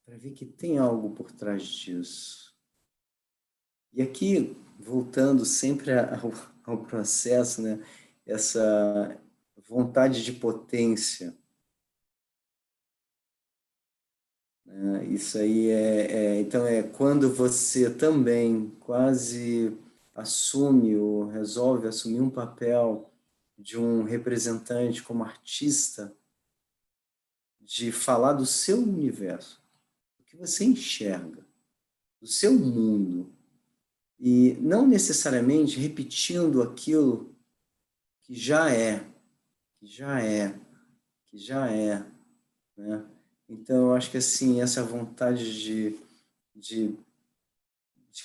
para ver que tem algo por trás disso. E aqui, voltando sempre ao processo, né? Essa vontade de potência, né? Isso aí então é quando você também quase assume ou resolve assumir um papel de um representante como artista, de falar do seu universo, do que você enxerga, do seu mundo, e não necessariamente repetindo aquilo que já é, que já é, que já é, né? Então, eu acho que assim, essa vontade de, de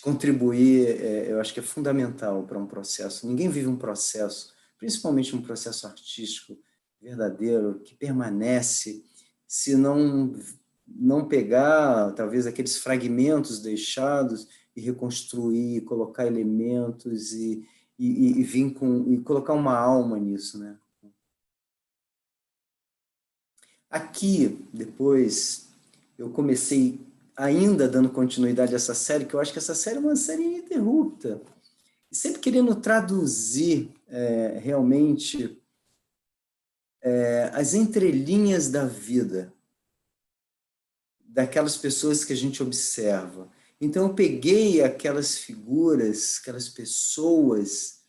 contribuir, eu acho que é fundamental para um processo. Ninguém vive um processo, principalmente um processo artístico verdadeiro, que permanece, se não pegar, talvez, aqueles fragmentos deixados e reconstruir, colocar elementos e vir e colocar uma alma nisso, né? Aqui, depois, eu comecei ainda dando continuidade a essa série, que eu acho que essa série é uma série ininterrupta, e sempre querendo traduzir realmente as entrelinhas da vida, daquelas pessoas que a gente observa. Então, eu peguei aquelas figuras, aquelas pessoas,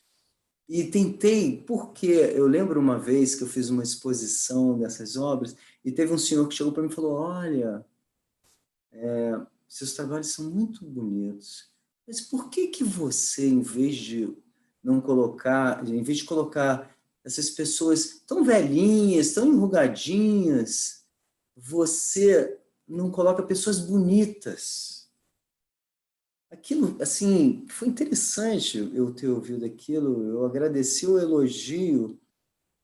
e tentei, porque eu lembro uma vez que eu fiz uma exposição dessas obras, e teve um senhor que chegou para mim e falou: olha, seus trabalhos são muito bonitos, mas por que que você, em vez de não colocar, em vez de colocar essas pessoas tão velhinhas, tão enrugadinhas, você não coloca pessoas bonitas? Aquilo, assim, foi interessante eu ter ouvido aquilo, eu agradeci o elogio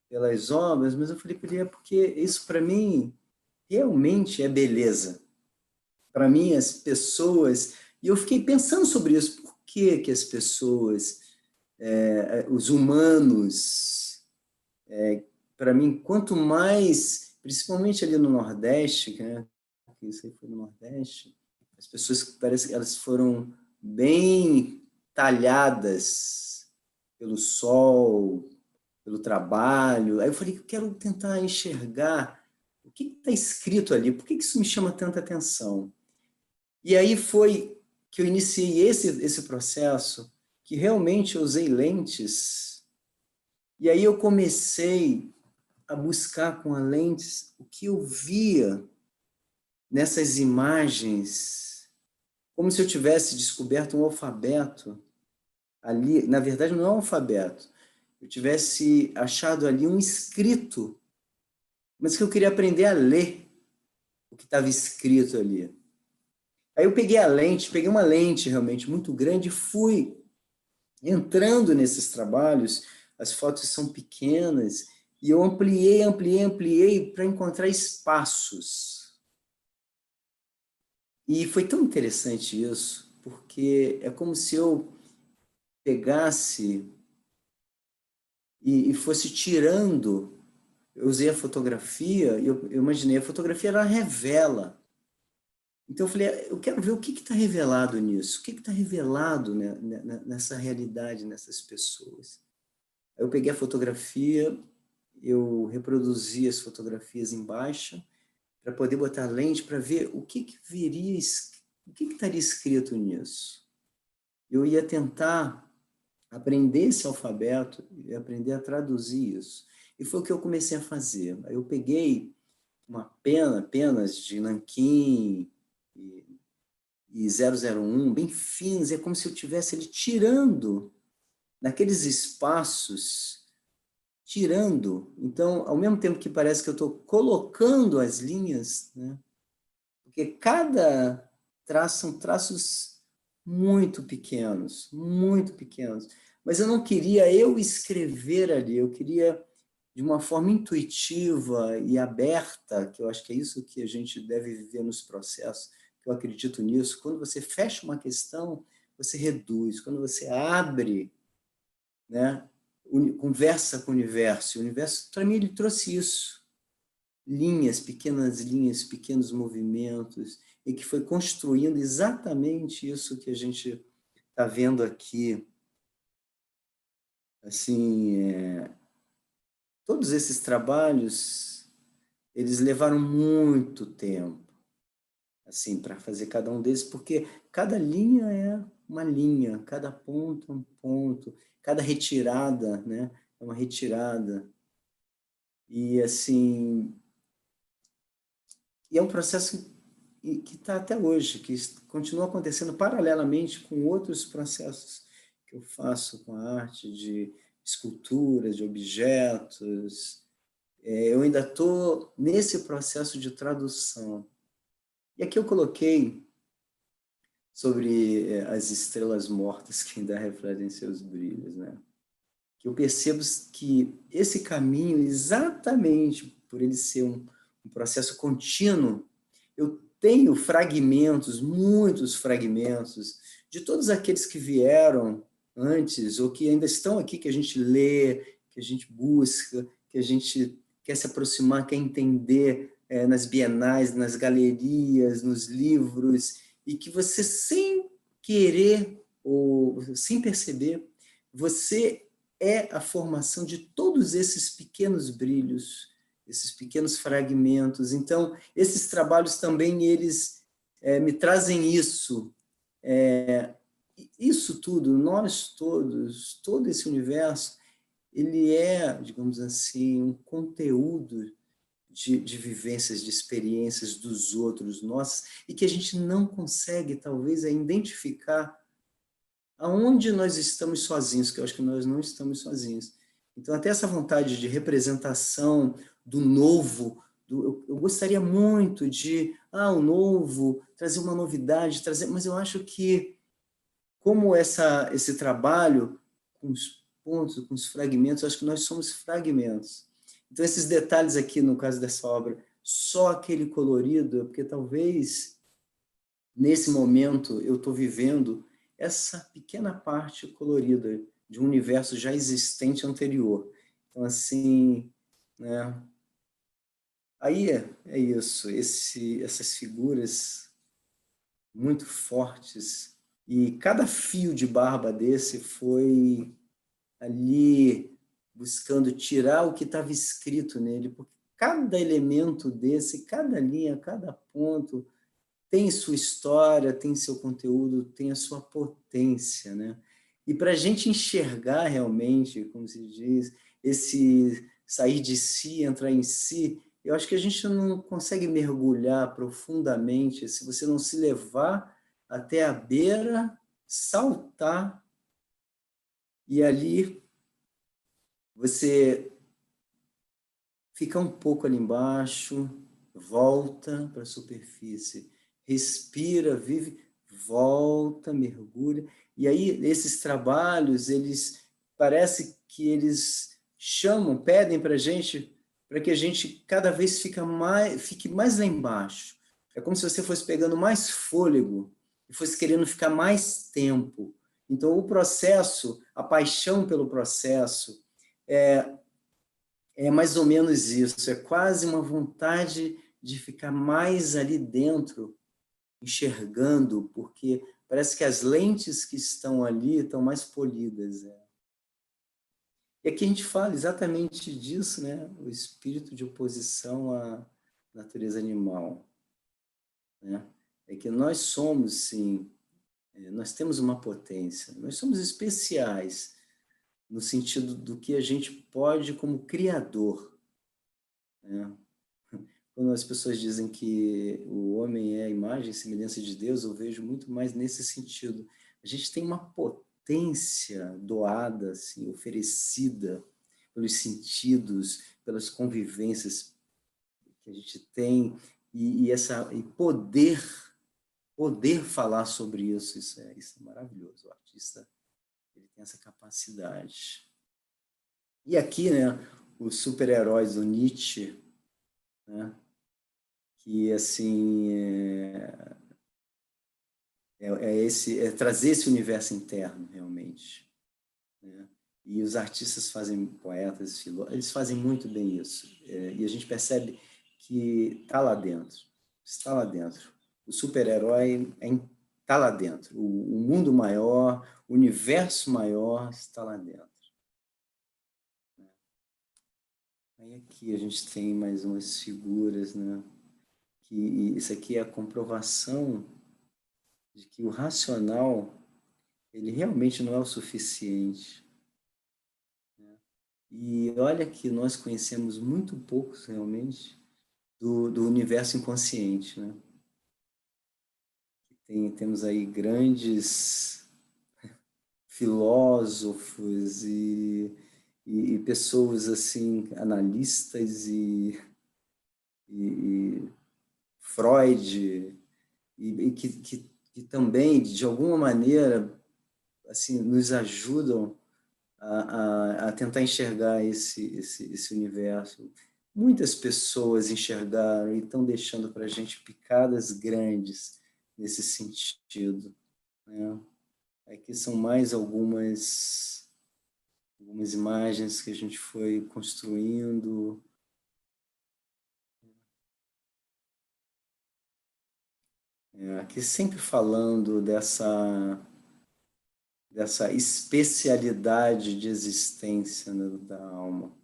pelas obras, mas eu falei para ele, porque isso para mim realmente é beleza. Para mim, as pessoas... E eu fiquei pensando sobre isso. Por que que as pessoas, os humanos, para mim, quanto mais, principalmente ali no Nordeste, né? Porque isso aí foi no Nordeste, as pessoas parece que elas foram bem talhadas pelo sol, pelo trabalho. Aí eu falei que eu quero tentar enxergar o que está escrito ali, por que isso me chama tanta atenção? E aí foi que eu iniciei esse processo, que realmente eu usei lentes, e aí eu comecei a buscar com as lentes o que eu via nessas imagens, como se eu tivesse descoberto um alfabeto ali. Na verdade, não é um alfabeto, eu tivesse achado ali um escrito, mas que eu queria aprender a ler o que estava escrito ali. Aí eu peguei a lente, peguei uma lente realmente muito grande e fui entrando nesses trabalhos. As fotos são pequenas e eu ampliei para encontrar espaços. E foi tão interessante isso, porque é como se eu pegasse e fosse tirando. Eu usei a fotografia e eu imaginei, a fotografia ela revela. Então eu falei, eu quero ver o que está revelado nisso, o que está revelado, né, nessa realidade, nessas pessoas. Aí eu peguei a fotografia, eu reproduzi as fotografias embaixo, para poder botar lente, para ver o que viria, o que estaria escrito nisso. Eu ia tentar aprender esse alfabeto e aprender a traduzir isso. E foi o que eu comecei a fazer. Aí eu peguei uma penas de nanquim e 001, bem finas, é como se eu tivesse ele tirando, naqueles espaços, tirando. Então, ao mesmo tempo que parece que eu estou colocando as linhas, né? Porque cada traço são traços muito pequenos. Mas eu não queria eu escrever ali, eu queria de uma forma intuitiva e aberta, que eu acho que é isso que a gente deve viver nos processos, que eu acredito nisso. Quando você fecha uma questão, você reduz. Quando você abre, né, conversa com o universo, para mim, ele trouxe isso. Linhas, pequenos movimentos, e que foi construindo exatamente isso que a gente está vendo aqui. Assim, todos esses trabalhos, eles levaram muito tempo, assim, para fazer cada um deles, porque cada linha é uma linha, cada ponto é um ponto, cada retirada, né, é uma retirada. E, assim, e é um processo que está até hoje, que continua acontecendo paralelamente com outros processos que eu faço com a arte de esculturas, de objetos. Eu ainda estou nesse processo de tradução. E aqui eu coloquei sobre as estrelas mortas que ainda refletem seus brilhos, né? Que eu percebo que esse caminho, exatamente por ele ser um processo contínuo, eu tenho fragmentos, muitos fragmentos, de todos aqueles que vieram antes, ou que ainda estão aqui, que a gente lê, que a gente busca, que a gente quer se aproximar, quer entender nas bienais, nas galerias, nos livros, e que você, sem querer ou sem perceber, você é a formação de todos esses pequenos brilhos, esses pequenos fragmentos. Então, esses trabalhos também, eles me trazem isso. Isso tudo, nós todos, todo esse universo, ele é, digamos assim, um conteúdo de vivências, de experiências dos outros, nossas, e que a gente não consegue, talvez, identificar aonde nós estamos sozinhos, que eu acho que nós não estamos sozinhos. Então, até essa vontade de representação do novo, eu gostaria muito de, o novo, trazer uma novidade, mas eu acho que, como esse trabalho, com os pontos, com os fragmentos, eu acho que nós somos fragmentos. Então, esses detalhes aqui, no caso dessa obra, só aquele colorido, porque talvez, nesse momento, eu estou vivendo essa pequena parte colorida de um universo já existente anterior. Então, assim, né? Aí é isso, essas figuras muito fortes, e cada fio de barba desse foi ali buscando tirar o que estava escrito nele, porque cada elemento desse, cada linha, cada ponto, tem sua história, tem seu conteúdo, tem a sua potência, né? E para a gente enxergar realmente, como se diz, esse sair de si, entrar em si, eu acho que a gente não consegue mergulhar profundamente se você não se levar até a beira, saltar, e ali você fica um pouco ali embaixo, volta para a superfície, respira, vive, volta, mergulha. E aí, esses trabalhos, eles parece que eles chamam, pedem para que a gente cada vez fique mais lá embaixo. É como se você fosse pegando mais fôlego e fosse querendo ficar mais tempo. Então, o processo, a paixão pelo processo, é mais ou menos isso, é quase uma vontade de ficar mais ali dentro, enxergando, porque parece que as lentes que estão ali estão mais polidas. E aqui a gente fala exatamente disso, né? O espírito de oposição à natureza animal, né? É que nós somos, sim, nós temos uma potência, nós somos especiais, no sentido do que a gente pode como criador, né? Quando as pessoas dizem que o homem é a imagem e semelhança de Deus, eu vejo muito mais nesse sentido. A gente tem uma potência doada, assim, oferecida pelos sentidos, pelas convivências que a gente tem, e poder falar sobre isso, isso é maravilhoso. O artista, ele tem essa capacidade. E aqui, né, os super-heróis do Nietzsche, né, que assim é trazer esse universo interno realmente, né? E os artistas fazem, poetas, filósofos, eles fazem muito bem isso, e a gente percebe que está lá dentro, está lá dentro. O super-herói está lá dentro, o mundo maior, o universo maior está lá dentro. Aí aqui a gente tem mais umas figuras, né? Que isso aqui é a comprovação de que o racional, ele realmente não é o suficiente, né? E olha que nós conhecemos muito poucos realmente do universo inconsciente, né? Temos aí grandes filósofos e pessoas assim, analistas e Freud, que também, de alguma maneira, assim, nos ajudam a tentar enxergar esse universo. Muitas pessoas enxergaram e estão deixando para a gente picadas grandes nesse sentido, né? Aqui são mais algumas imagens que a gente foi construindo. Aqui sempre falando dessa especialidade de existência, né, da alma.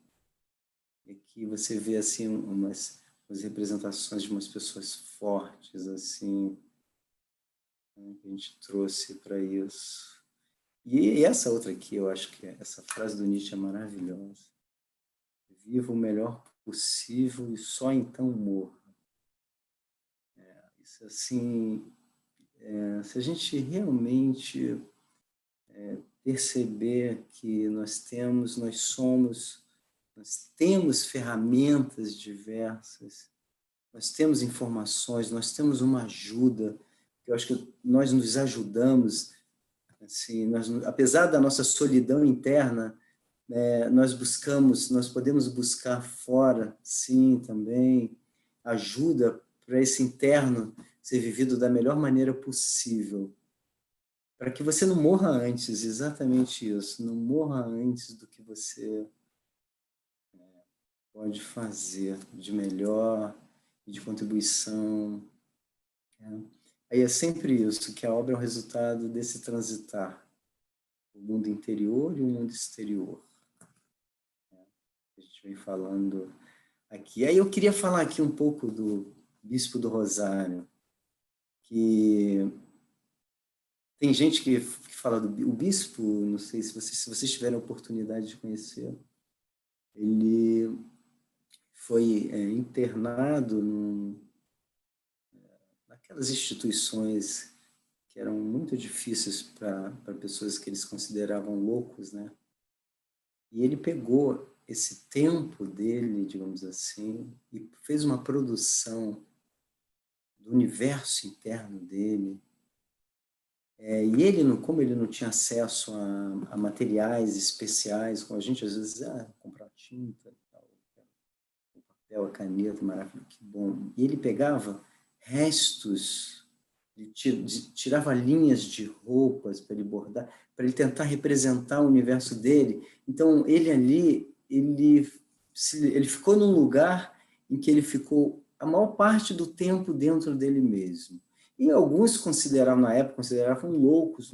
E aqui você vê assim umas representações de umas pessoas fortes, assim, né, que a gente trouxe para isso. E essa outra aqui, eu acho que essa frase do Nietzsche é maravilhosa. Viva o melhor possível e só então morra. Isso assim, se a gente realmente perceber que nós temos ferramentas diversas, nós temos informações, nós temos uma ajuda, eu acho que nós nos ajudamos, assim, apesar da nossa solidão interna, nós podemos buscar fora, sim, também, ajuda para esse interno ser vivido da melhor maneira possível, para que você não morra antes, exatamente isso, não morra antes do que você pode fazer de melhor e de contribuição, né? Aí é sempre isso, que a obra é o resultado desse transitar, o mundo interior e o mundo exterior, né? A gente vem falando aqui. Aí eu queria falar aqui um pouco do Bispo do Rosário, que tem gente que fala o bispo, não sei se vocês tiveram a oportunidade de conhecer, ele foi internado naquelas instituições que eram muito difíceis para pessoas que eles consideravam loucos, né? E ele pegou esse tempo dele, digamos assim, e fez uma produção do universo interno dele. E ele, como ele não tinha acesso a materiais especiais, como a gente às vezes, comprar tinta, o papel, a caneta, maravilhoso, que bom. E ele pegava restos, tirava linhas de roupas para ele bordar, para ele tentar representar o universo dele. Então, ele ali, ele ficou num lugar em que ele ficou a maior parte do tempo dentro dele mesmo. E alguns na época, consideravam loucos,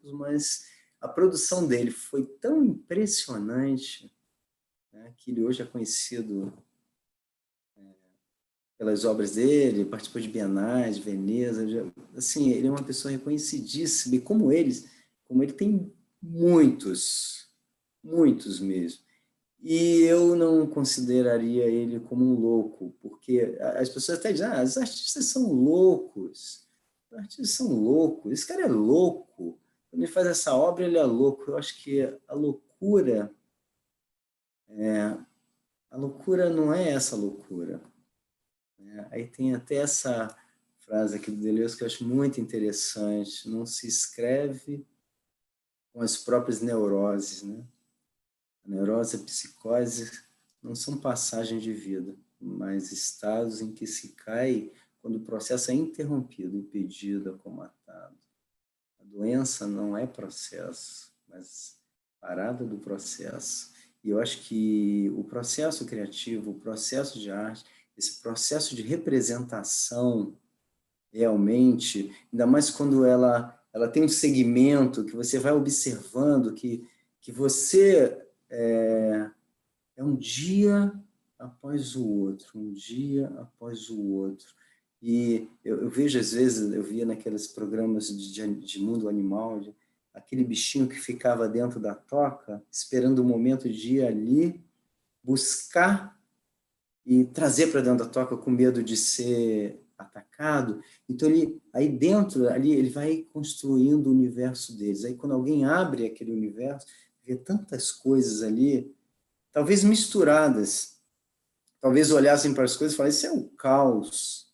mas a produção dele foi tão impressionante, né, que ele hoje é conhecido pelas obras dele, participou de bienais, de Veneza, assim, ele é uma pessoa reconhecidíssima, e como ele tem muitos, muitos mesmo. E eu não consideraria ele como um louco, porque as pessoas até dizem, os artistas são loucos, os artistas são loucos, esse cara é louco, quando ele faz essa obra ele é louco. Eu acho que a loucura não é essa loucura, né? Aí tem até essa frase aqui do Deleuze que eu acho muito interessante, não se escreve com as próprias neuroses, né? A neurose e a psicose não são passagens de vida, mas estados em que se cai quando o processo é interrompido, impedido, acomatado. A doença não é processo, mas parada do processo. E eu acho que o processo criativo, o processo de arte, esse processo de representação, realmente, ainda mais quando ela tem um segmento que você vai observando, que você é um dia após o outro, um dia após o outro. E eu vejo, às vezes, eu via naqueles programas de mundo animal, aquele bichinho que ficava dentro da toca, esperando o momento de ir ali, buscar e trazer para dentro da toca com medo de ser atacado. Então, aí dentro, ali, ele vai construindo o universo deles. Aí, quando alguém abre aquele universo, vê tantas coisas ali, talvez misturadas, talvez olhassem para as coisas e falassem, isso é o caos.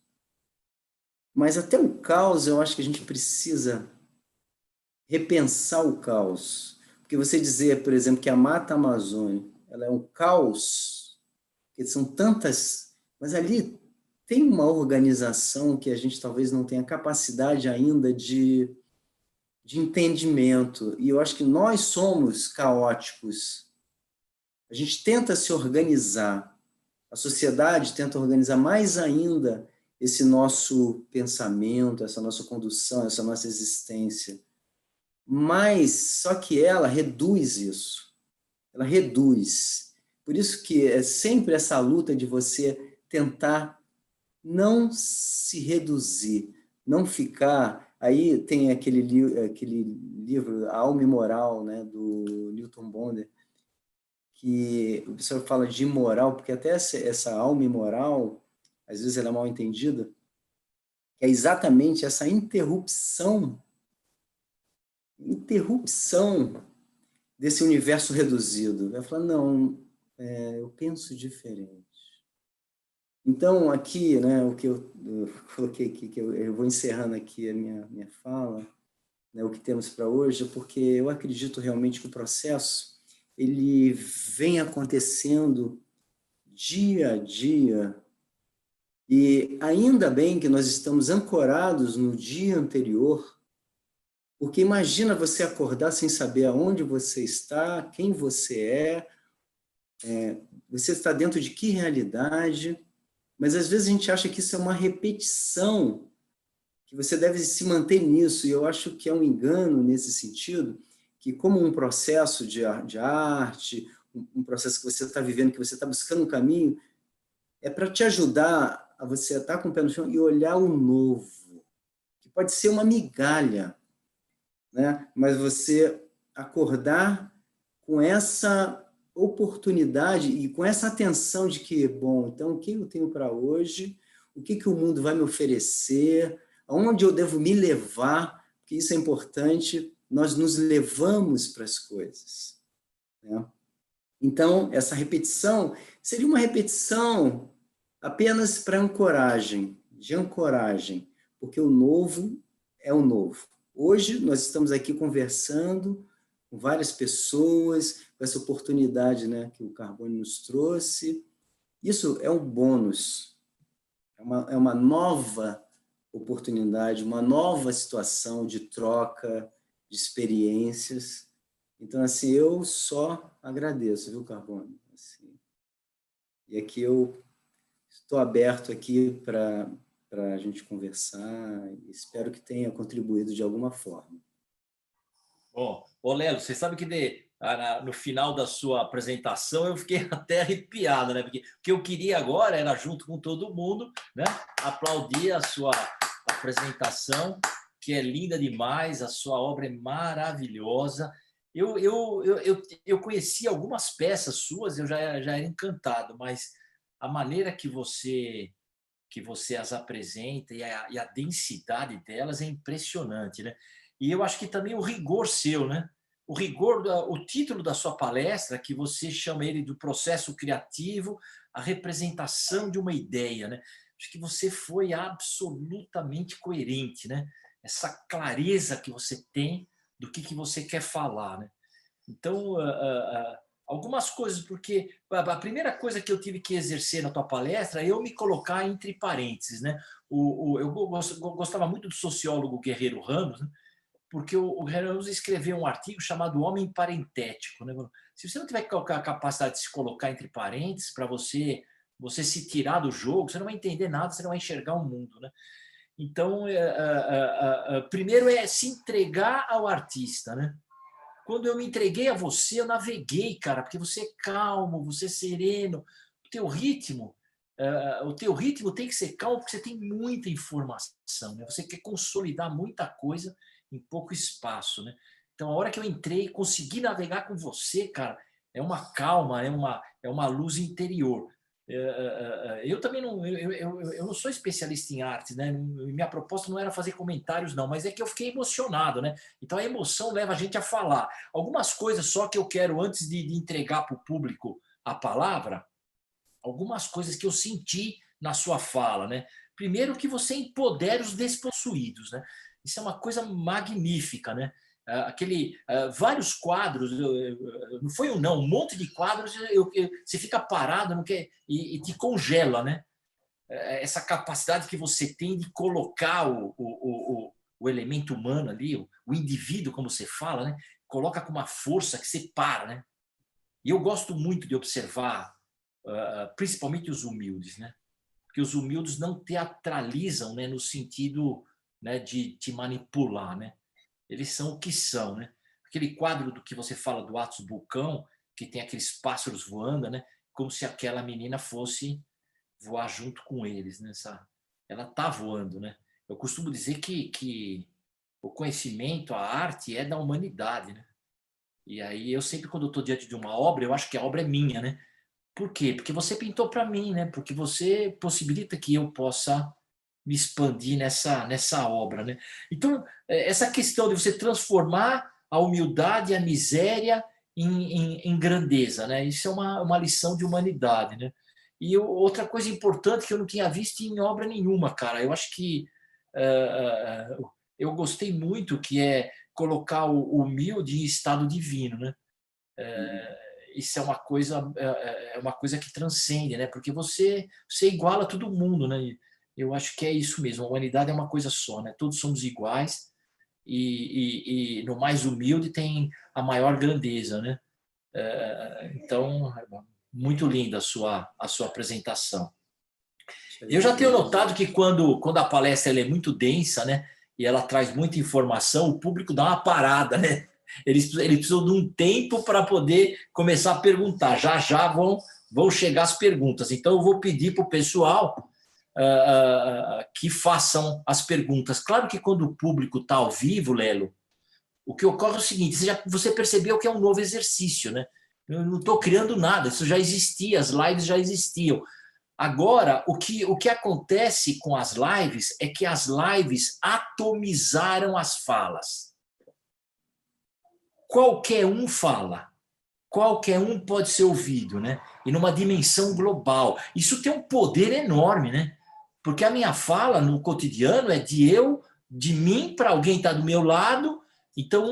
Mas até o caos, eu acho que a gente precisa repensar o caos. Porque você dizer, por exemplo, que a Mata Amazônica ela é um caos, porque são tantas... Mas ali tem uma organização que a gente talvez não tenha capacidade ainda de entendimento. E eu acho que nós somos caóticos. A gente tenta se organizar. A sociedade tenta organizar mais ainda esse nosso pensamento, essa nossa condução, essa nossa existência. Mas, só que ela reduz isso. Ela reduz. Por isso que é sempre essa luta de você tentar não se reduzir, não ficar... Aí tem aquele livro, A Alma e Moral, né, do Newton Bonder, que o pessoal fala de imoral, porque até essa alma imoral, às vezes ela é mal entendida, que é exatamente essa interrupção desse universo reduzido. Vai falar, não, eu penso diferente. Então, aqui, né, o que eu coloquei aqui, que eu vou encerrando aqui a minha fala, né, o que temos para hoje, porque eu acredito realmente que o processo ele vem acontecendo dia a dia, e ainda bem que nós estamos ancorados no dia anterior, porque imagina você acordar sem saber aonde você está, quem você você está dentro de que realidade, mas às vezes a gente acha que isso é uma repetição, que você deve se manter nisso, e eu acho que é um engano nesse sentido, que como um processo de arte, um processo que você está vivendo, que você está buscando um caminho, é para te ajudar a você estar com o pé no chão e olhar o novo, que pode ser uma migalha, né? Mas você acordar com essa oportunidade e com essa atenção de que, bom, então o que eu tenho para hoje, o que o mundo vai me oferecer, aonde eu devo me levar, porque isso é importante, nós nos levamos para as coisas, né? Então, essa repetição seria uma repetição apenas para ancoragem, de ancoragem, porque o novo é o novo. Hoje nós estamos aqui conversando com várias pessoas, com essa oportunidade, né, que o Carbone nos trouxe. Isso é um bônus, é uma nova oportunidade, uma nova situação de troca de experiências. Então, assim, eu só agradeço, viu, Carbone? Assim, e aqui eu estou aberto aqui para a gente conversar, e espero que tenha contribuído de alguma forma. Bom, ô Lelo, você sabe que no final da sua apresentação eu fiquei até arrepiado, né? Porque o que eu queria agora era, junto com todo mundo, né, aplaudir a sua apresentação, que é linda demais, a sua obra é maravilhosa. eu conheci algumas peças suas, eu já era encantado, mas a maneira que você as apresenta e a densidade delas é impressionante, né? E eu acho que também o rigor seu, né? O rigor, o título da sua palestra, que você chama ele do processo criativo, a representação de uma ideia, né? Acho que você foi absolutamente coerente, né? Essa clareza que você tem do que você quer falar, né? Então, algumas coisas, porque a primeira coisa que eu tive que exercer na tua palestra é eu me colocar entre parênteses, né? Eu gostava muito do sociólogo Guerreiro Ramos, né? Porque o Guerreiro Ramos escreveu um artigo chamado Homem Parentético, né? Se você não tiver a capacidade de se colocar entre parênteses para você se tirar do jogo, você não vai entender nada, você não vai enxergar o mundo, né? Então, primeiro é se entregar ao artista, né? Quando eu me entreguei a você, eu naveguei, cara, porque você é calmo, você é sereno. O teu ritmo tem que ser calmo, porque você tem muita informação, né? Você quer consolidar muita coisa em pouco espaço, né? Então, a hora que eu entrei, consegui navegar com você, cara, é uma calma, é uma luz interior. Eu também eu não sou especialista em arte, né? Minha proposta não era fazer comentários, não, mas é que eu fiquei emocionado, né? Então a emoção leva a gente a falar. Algumas coisas só que eu quero, antes de entregar para o público a palavra, algumas coisas que eu senti na sua fala, né? Primeiro, que você empodera os despossuídos, né? Isso é uma coisa magnífica, né? Vários quadros, não foi um não, um monte de quadros, você fica parado, não quer, e te congela, né? Essa capacidade que você tem de colocar o elemento humano ali, o indivíduo, como você fala, né? Coloca com uma força que você para, né? E eu gosto muito de observar, principalmente os humildes, né? Porque os humildes não teatralizam, né, no sentido, né, de te manipular, né? Eles são o que são, né? Aquele quadro do que você fala do Atos Bulcão, que tem aqueles pássaros voando, né? Como se aquela menina fosse voar junto com eles, né? Ela tá voando, né? Eu costumo dizer que o conhecimento, a arte é da humanidade, né? E aí eu sempre, quando eu estou diante de uma obra, eu acho que a obra é minha, né? Por quê? Porque você pintou para mim, né? Porque você possibilita que eu possa me expandir nessa obra, né? Então, essa questão de você transformar a humildade, a miséria em grandeza, né? Isso é uma lição de humanidade, né? E outra coisa importante que eu não tinha visto em obra nenhuma, cara, eu acho que eu gostei muito, que é colocar o humilde em estado divino, né? Isso é uma coisa que transcende, né? Porque você iguala todo mundo, né? Eu acho que é isso mesmo. A humanidade é uma coisa só, né? Todos somos iguais e no mais humilde tem a maior grandeza, né? Então, muito linda a sua apresentação. Eu já tenho notado que quando a palestra ela é muito densa, né? E ela traz muita informação, o público dá uma parada, né? Eles precisam de um tempo para poder começar a perguntar. Já vão chegar as perguntas. Então, eu vou pedir para o pessoal que façam as perguntas. Claro que quando o público está ao vivo, Lelo, o que ocorre é o seguinte: você percebeu que é um novo exercício, né? Eu não estou criando nada, isso já existia, as lives já existiam. Agora, o que acontece com as lives é que as lives atomizaram as falas. Qualquer um fala, qualquer um pode ser ouvido, né? E numa dimensão global. Isso tem um poder enorme, né? Porque a minha fala no cotidiano é de mim para alguém estar do meu lado. Então,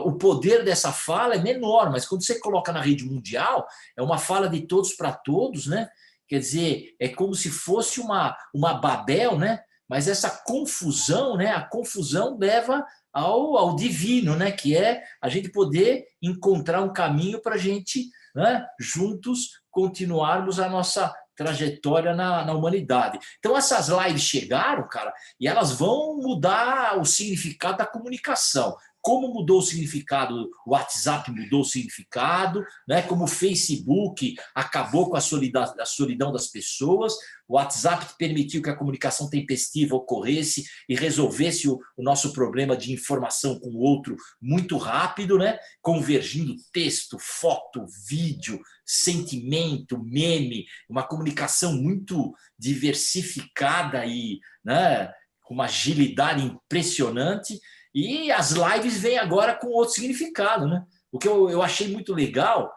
o poder dessa fala é menor, mas quando você coloca na rede mundial, é uma fala de todos para todos, né? Quer dizer, é como se fosse uma Babel, né? Mas essa confusão, né? A confusão leva ao divino, né? Que é a gente poder encontrar um caminho para a gente, né, juntos continuarmos a nossa trajetória na humanidade. Então essas lives chegaram, cara, e elas vão mudar o significado da comunicação. como mudou o significado, o WhatsApp mudou o significado, né? Como o Facebook acabou com a solidão das pessoas, o WhatsApp permitiu que a comunicação tempestiva ocorresse e resolvesse o nosso problema de informação com o outro muito rápido, né? Convergindo texto, foto, vídeo, sentimento, meme, uma comunicação muito diversificada e, né, com uma agilidade impressionante. E as lives vêm agora com outro significado, né? O que eu achei muito legal,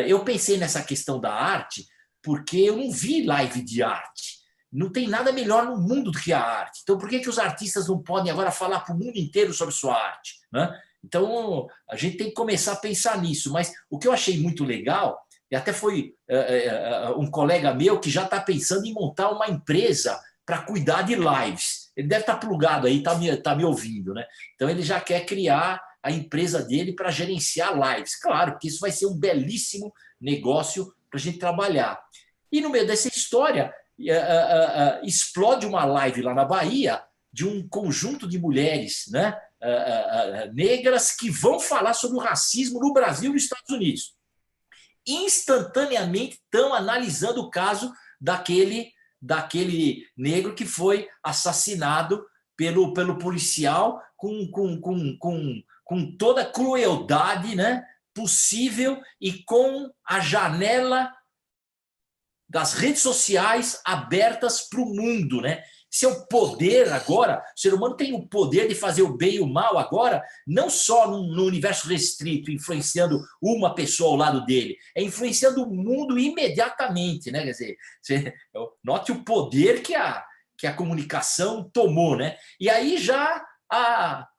eu pensei nessa questão da arte, porque eu não vi live de arte. Não tem nada melhor no mundo do que a arte. Então, por que os artistas não podem agora falar para o mundo inteiro sobre sua arte, né? Então, a gente tem que começar a pensar nisso. Mas o que eu achei muito legal, e até foi um colega meu que já está pensando em montar uma empresa para cuidar de lives. Ele deve estar plugado aí, tá me ouvindo, né? Então, ele já quer criar a empresa dele para gerenciar lives. Claro, porque isso vai ser um belíssimo negócio para a gente trabalhar. E no meio dessa história, explode uma live lá na Bahia de um conjunto de mulheres, né, negras que vão falar sobre o racismo no Brasil e nos Estados Unidos. Instantaneamente estão analisando o caso daquele negro que foi assassinado pelo policial com toda a crueldade, né, possível e com a janela das redes sociais abertas para o mundo, né? Esse é o poder agora. O ser humano tem o poder de fazer o bem e o mal agora, não só no universo restrito, influenciando uma pessoa ao lado dele, é influenciando o mundo imediatamente, né? Quer dizer, você note o poder que a comunicação tomou, né? E aí já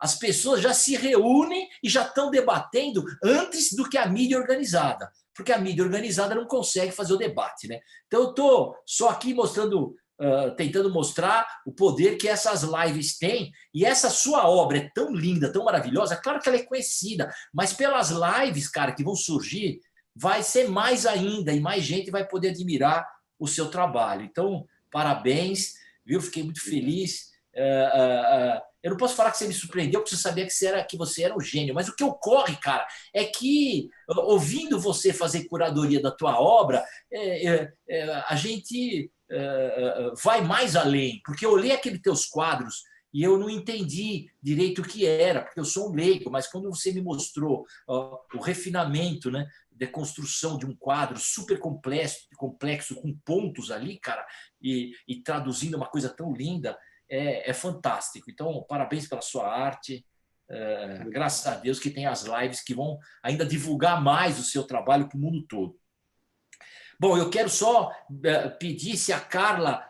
as pessoas já se reúnem e já estão debatendo antes do que a mídia organizada, porque a mídia organizada não consegue fazer o debate, né? Então, eu estou só aqui mostrando, tentando mostrar o poder que essas lives têm, e essa sua obra é tão linda, tão maravilhosa, claro que ela é conhecida, mas pelas lives, cara, que vão surgir, vai ser mais ainda, e mais gente vai poder admirar o seu trabalho. Então, parabéns, viu? Fiquei muito feliz. Eu não posso falar que você me surpreendeu, porque você sabia que você era um gênio, mas o que ocorre, cara, é que, ouvindo você fazer curadoria da tua obra, a gente vai mais além, porque eu olhei aqueles teus quadros e eu não entendi direito o que era, porque eu sou um leigo, mas quando você me mostrou o refinamento, né, de construção de um quadro super complexo com pontos ali, cara, e traduzindo uma coisa tão linda, é fantástico. Então, parabéns pela sua arte. Graças a Deus que tem as lives que vão ainda divulgar mais o seu trabalho para o mundo todo. Bom, eu quero só pedir se a Carla,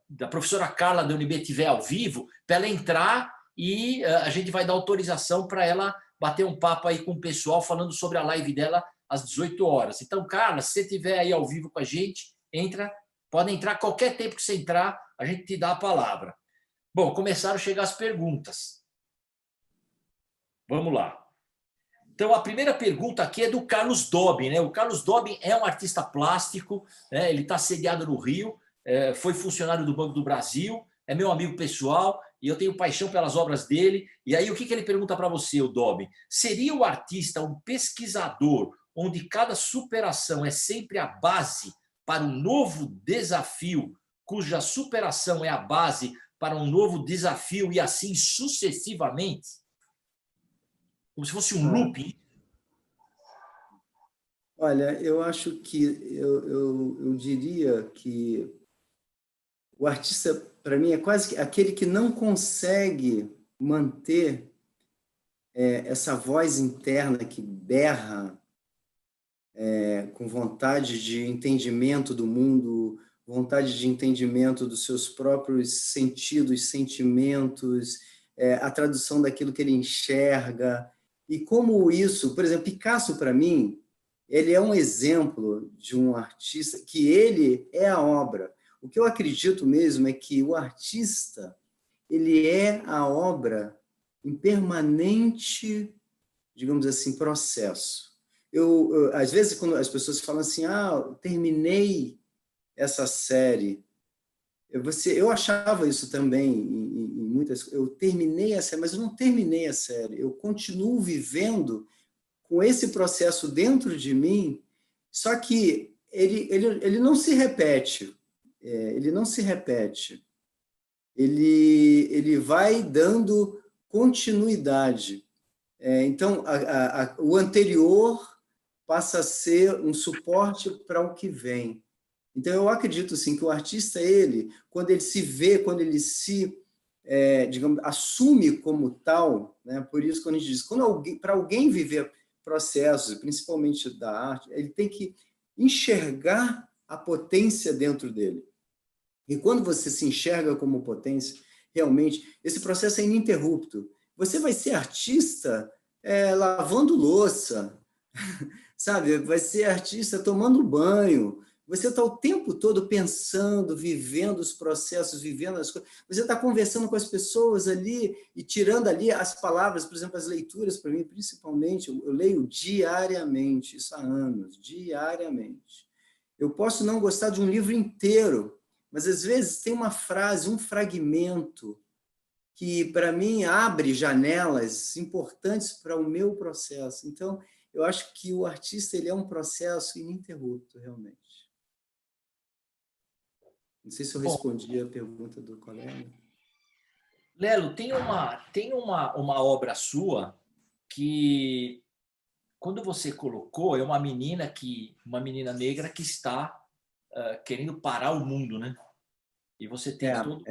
da professora Carla da UNB estiver ao vivo, para ela entrar e a gente vai dar autorização para ela bater um papo aí com o pessoal falando sobre a live dela às 18 horas. Então, Carla, se você estiver aí ao vivo com a gente, entra. Pode entrar qualquer tempo que você entrar, a gente te dá a palavra. Bom, começaram a chegar as perguntas. Vamos lá. Então, a primeira pergunta aqui é do Carlos Dobin, né? O Carlos Dobin é um artista plástico, né? Ele está sediado no Rio, foi funcionário do Banco do Brasil, é meu amigo pessoal e eu tenho paixão pelas obras dele. E aí, o que ele pergunta para você, o Dobin? Seria o artista um pesquisador onde cada superação é sempre a base para um novo desafio, cuja superação é a base para um novo desafio e assim sucessivamente? Como se fosse um looping. Olha, eu acho que eu diria que o artista, para mim, é quase aquele que não consegue manter essa voz interna que berra com vontade de entendimento do mundo, vontade de entendimento dos seus próprios sentidos, sentimentos, a tradução daquilo que ele enxerga. E como isso, por exemplo, Picasso, para mim, ele é um exemplo de um artista que ele é a obra. O que eu acredito mesmo é que o artista, ele é a obra em permanente, digamos assim, processo. Às vezes, quando as pessoas falam assim, terminei essa série, eu achava isso também em muitas. Eu terminei a série, mas eu não terminei a série. Eu continuo vivendo com esse processo dentro de mim, só que ele não se repete. Ele não se repete. Ele vai dando continuidade. Então, o anterior passa a ser um suporte para o que vem. Então, eu acredito sim, que o artista, quando ele se vê, quando ele se, digamos, assume como tal, né? Por isso, quando a gente diz, para alguém viver processos, principalmente da arte, ele tem que enxergar a potência dentro dele. E quando você se enxerga como potência, realmente, esse processo é ininterrupto. Você vai ser artista lavando louça, sabe? Vai ser artista tomando banho. Você está o tempo todo pensando, vivendo os processos, vivendo as coisas. Você está conversando com as pessoas ali e tirando ali as palavras, por exemplo, as leituras, para mim, principalmente, eu leio diariamente, isso há anos, diariamente. Eu posso não gostar de um livro inteiro, mas às vezes tem uma frase, um fragmento, que para mim abre janelas importantes para o meu processo. Então, eu acho que o artista ele é um processo ininterrupto, realmente. Não sei se eu respondi a pergunta do colega. Lelo, tem uma obra sua que, quando você colocou, é uma menina negra que está querendo parar o mundo, né? E você tem todo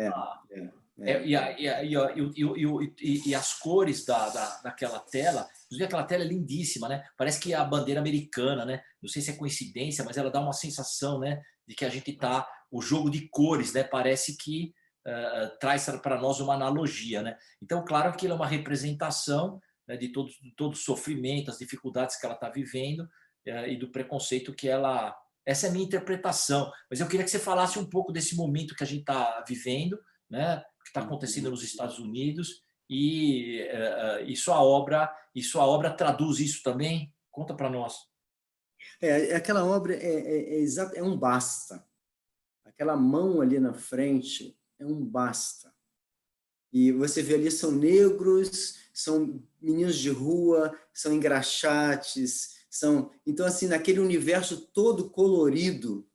e as cores daquela tela, inclusive aquela tela é lindíssima, né? Parece que é a bandeira americana, né? Não sei se é coincidência, mas ela dá uma sensação, né, de que a gente tá, o jogo de cores, né? Parece que traz para nós uma analogia, né? Então, claro que ela é uma representação, né, de todo o sofrimento, as dificuldades que ela está vivendo e do preconceito que ela... Essa é a minha interpretação, mas eu queria que você falasse um pouco desse momento que a gente está vivendo, né, que está acontecendo nos Estados Unidos, e sua obra traduz isso também? Conta para nós. Aquela obra é um basta. Aquela mão ali na frente é um basta. E você vê ali, são negros, são meninos de rua, são engraxates, então, assim, naquele universo todo colorido,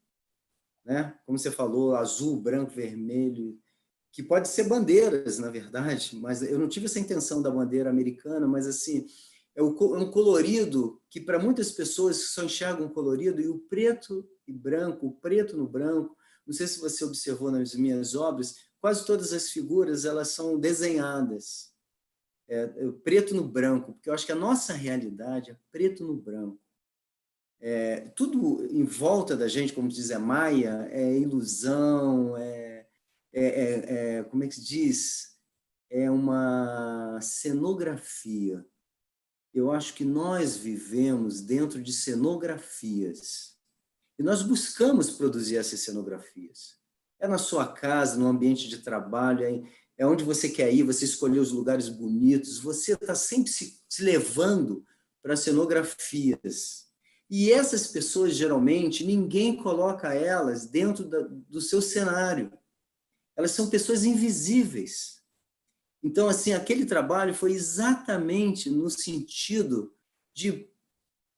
né? Como você falou, azul, branco, vermelho, que pode ser bandeiras, na verdade, mas eu não tive essa intenção da bandeira americana, mas, assim, é um colorido que, para muitas pessoas que só enxergam colorido, e o preto e branco, o preto no branco, não sei se você observou nas minhas obras, quase todas as figuras elas são desenhadas, preto no branco, porque eu acho que a nossa realidade é preto no branco. Tudo em volta da gente, como diz a Maia, é ilusão, como é que se diz? É uma cenografia. Eu acho que nós vivemos dentro de cenografias. E nós buscamos produzir essas cenografias. É na sua casa, no ambiente de trabalho, é onde você quer ir, você escolher os lugares bonitos, você está sempre se levando para cenografias. E essas pessoas, geralmente, ninguém coloca elas dentro do seu cenário. Elas são pessoas invisíveis. Então, assim, aquele trabalho foi exatamente no sentido de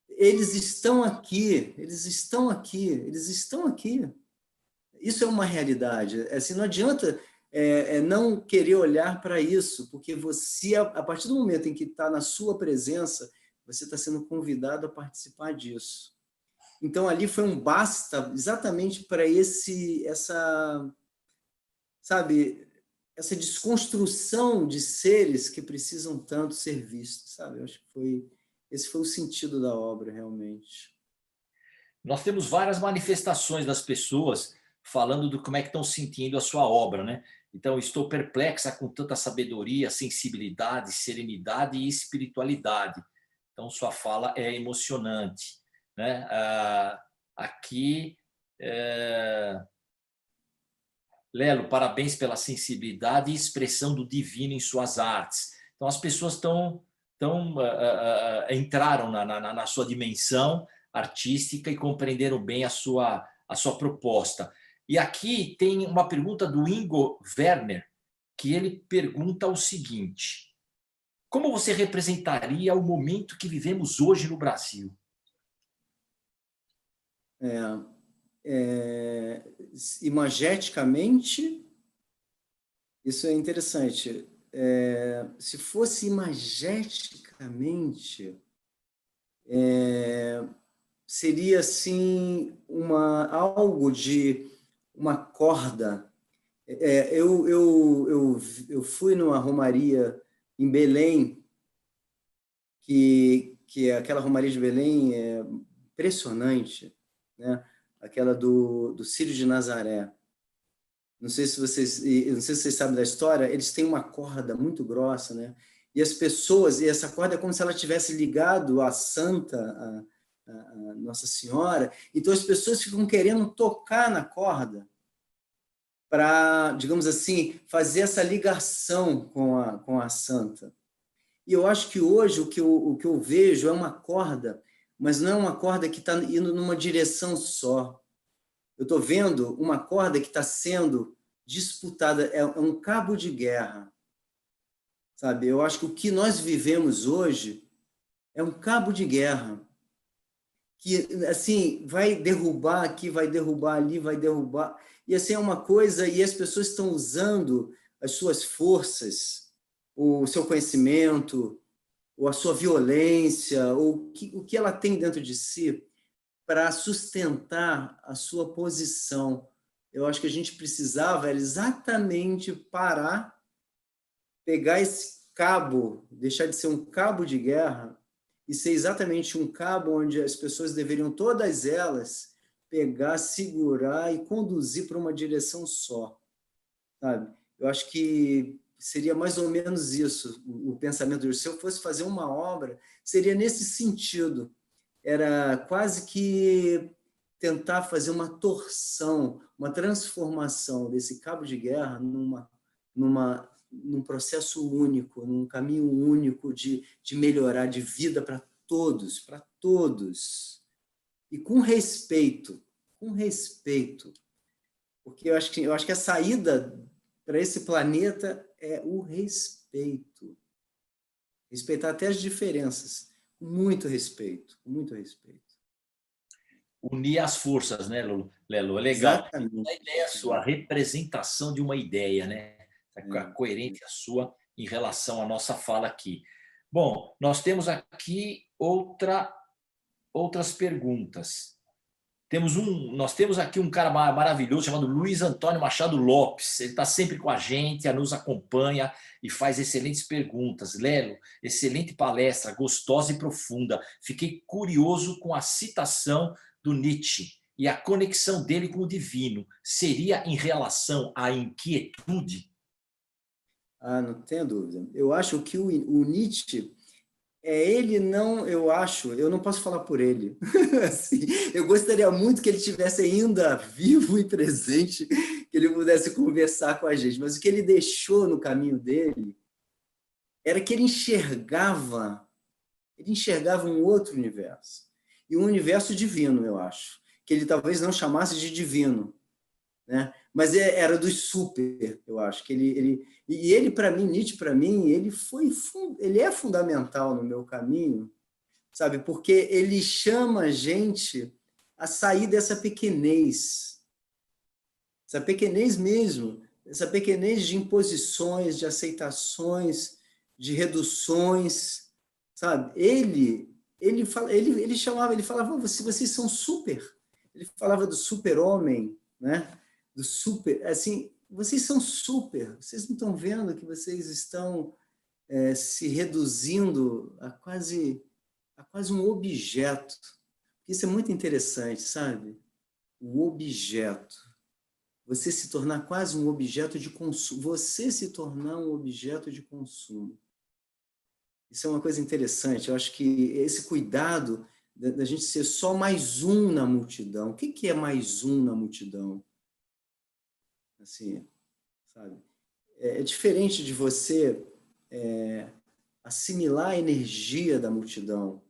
eles estão aqui, eles estão aqui, eles estão aqui. Isso é uma realidade. Assim, não adianta não querer olhar para isso, porque você, a partir do momento em que está na sua presença, você está sendo convidado a participar disso. Então, ali foi um basta exatamente para essa desconstrução de seres que precisam tanto ser vistos, sabe? Eu acho que esse foi o sentido da obra, realmente. Nós temos várias manifestações das pessoas falando do como é que estão sentindo a sua obra, né? Então, estou perplexa com tanta sabedoria, sensibilidade, serenidade e espiritualidade. Então, sua fala é emocionante, né? Aqui, Lelo, parabéns pela sensibilidade e expressão do divino em suas artes. Então, as pessoas entraram na sua dimensão artística e compreenderam bem a sua proposta. E aqui tem uma pergunta do Ingo Werner, que ele pergunta o seguinte: como você representaria o momento que vivemos hoje no Brasil? Imageticamente, isso é interessante. Se fosse imageticamente, seria assim algo de uma corda. Eu fui numa romaria em Belém, que aquela romaria de Belém é impressionante, né? Aquela do Círio de Nazaré. Não sei se vocês sabem da história, eles têm uma corda muito grossa, né? E as pessoas, e essa corda é como se ela tivesse ligado à santa, a Nossa Senhora, então as pessoas ficam querendo tocar na corda para, digamos assim, fazer essa ligação com a santa. E eu acho que hoje o que eu vejo é uma corda, mas não é uma corda que está indo numa direção só. Eu estou vendo uma corda que está sendo disputada, é um cabo de guerra, sabe? Eu acho que o que nós vivemos hoje é um cabo de guerra, que, assim, vai derrubar aqui, vai derrubar ali, vai derrubar, e assim é uma coisa, e as pessoas estão usando as suas forças, o seu conhecimento, ou a sua violência, ou o que ela tem dentro de si, para sustentar a sua posição. Eu acho que a gente precisava era exatamente parar, pegar esse cabo, deixar de ser um cabo de guerra e ser exatamente um cabo onde as pessoas deveriam, todas elas, pegar, segurar e conduzir para uma direção só, sabe? Eu acho que seria mais ou menos isso, o pensamento. Se eu fosse fazer uma obra, seria nesse sentido. Era quase que tentar fazer uma torção, uma transformação desse cabo de guerra num processo único, num caminho único de melhorar de vida para todos. E com respeito, porque eu acho que a saída para esse planeta é o respeito. Respeitar até as diferenças. Muito respeito, muito respeito. Unir as forças, né, Lelo? É legal. Exatamente. A ideia sua, a representação de uma ideia, né? A É. coerência sua em relação à nossa fala aqui. Bom, nós temos aqui outras perguntas. Nós temos aqui um cara maravilhoso chamado Luiz Antônio Machado Lopes. Ele está sempre com a gente, nos acompanha e faz excelentes perguntas. Lelo, excelente palestra, gostosa e profunda. Fiquei curioso com a citação do Nietzsche e a conexão dele com o divino. Seria em relação à inquietude? Não tenho dúvida. Eu acho que o Nietzsche ele não, eu não posso falar por ele. Assim, eu gostaria muito que ele tivesse ainda vivo e presente, que ele pudesse conversar com a gente, mas o que ele deixou no caminho dele era que ele enxergava um outro universo, e um universo divino, eu acho, que ele talvez não chamasse de divino, né? Mas era dos super, eu acho que ele para mim, Nietzsche para mim, ele é fundamental no meu caminho, sabe? Porque ele chama a gente a sair dessa pequenez mesmo, essa pequenez de imposições, de aceitações, de reduções, sabe? Ele falava, vocês são super. Ele falava do super-homem, né? Do super, assim, vocês são super, vocês não estão vendo que vocês estão se reduzindo a quase um objeto. Isso é muito interessante, sabe? O objeto. Você se tornar quase um objeto de consumo. Você se tornar um objeto de consumo. Isso é uma coisa interessante. Eu acho que esse cuidado da gente ser só mais um na multidão. O que é mais um na multidão? Assim, sabe? É diferente de você assimilar a energia da multidão,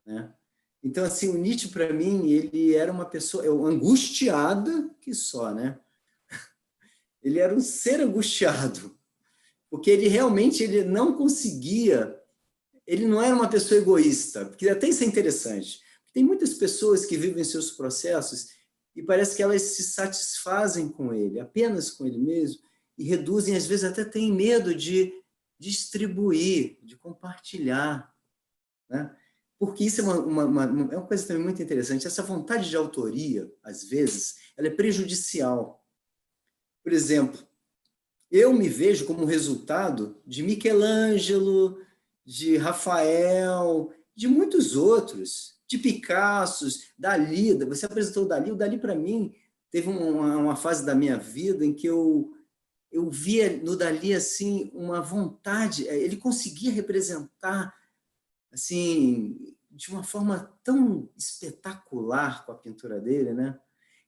né? Então, assim, o Nietzsche, para mim, ele era uma pessoa angustiada que só, né? Ele era um ser angustiado, porque ele realmente ele não conseguia, ele não era uma pessoa egoísta, porque até isso é interessante. Tem muitas pessoas que vivem seus processos e parece que elas se satisfazem com ele, apenas com ele mesmo, e reduzem, às vezes até têm medo de distribuir, de compartilhar, né? Porque isso é é uma coisa também muito interessante. Essa vontade de autoria, às vezes, ela é prejudicial. Por exemplo, eu me vejo como resultado de Michelangelo, de Rafael, de muitos outros, de Picasso, Dalí. Você apresentou o Dalí para mim teve uma fase da minha vida em que eu via no Dalí assim uma vontade, ele conseguia representar assim de uma forma tão espetacular com a pintura dele, né?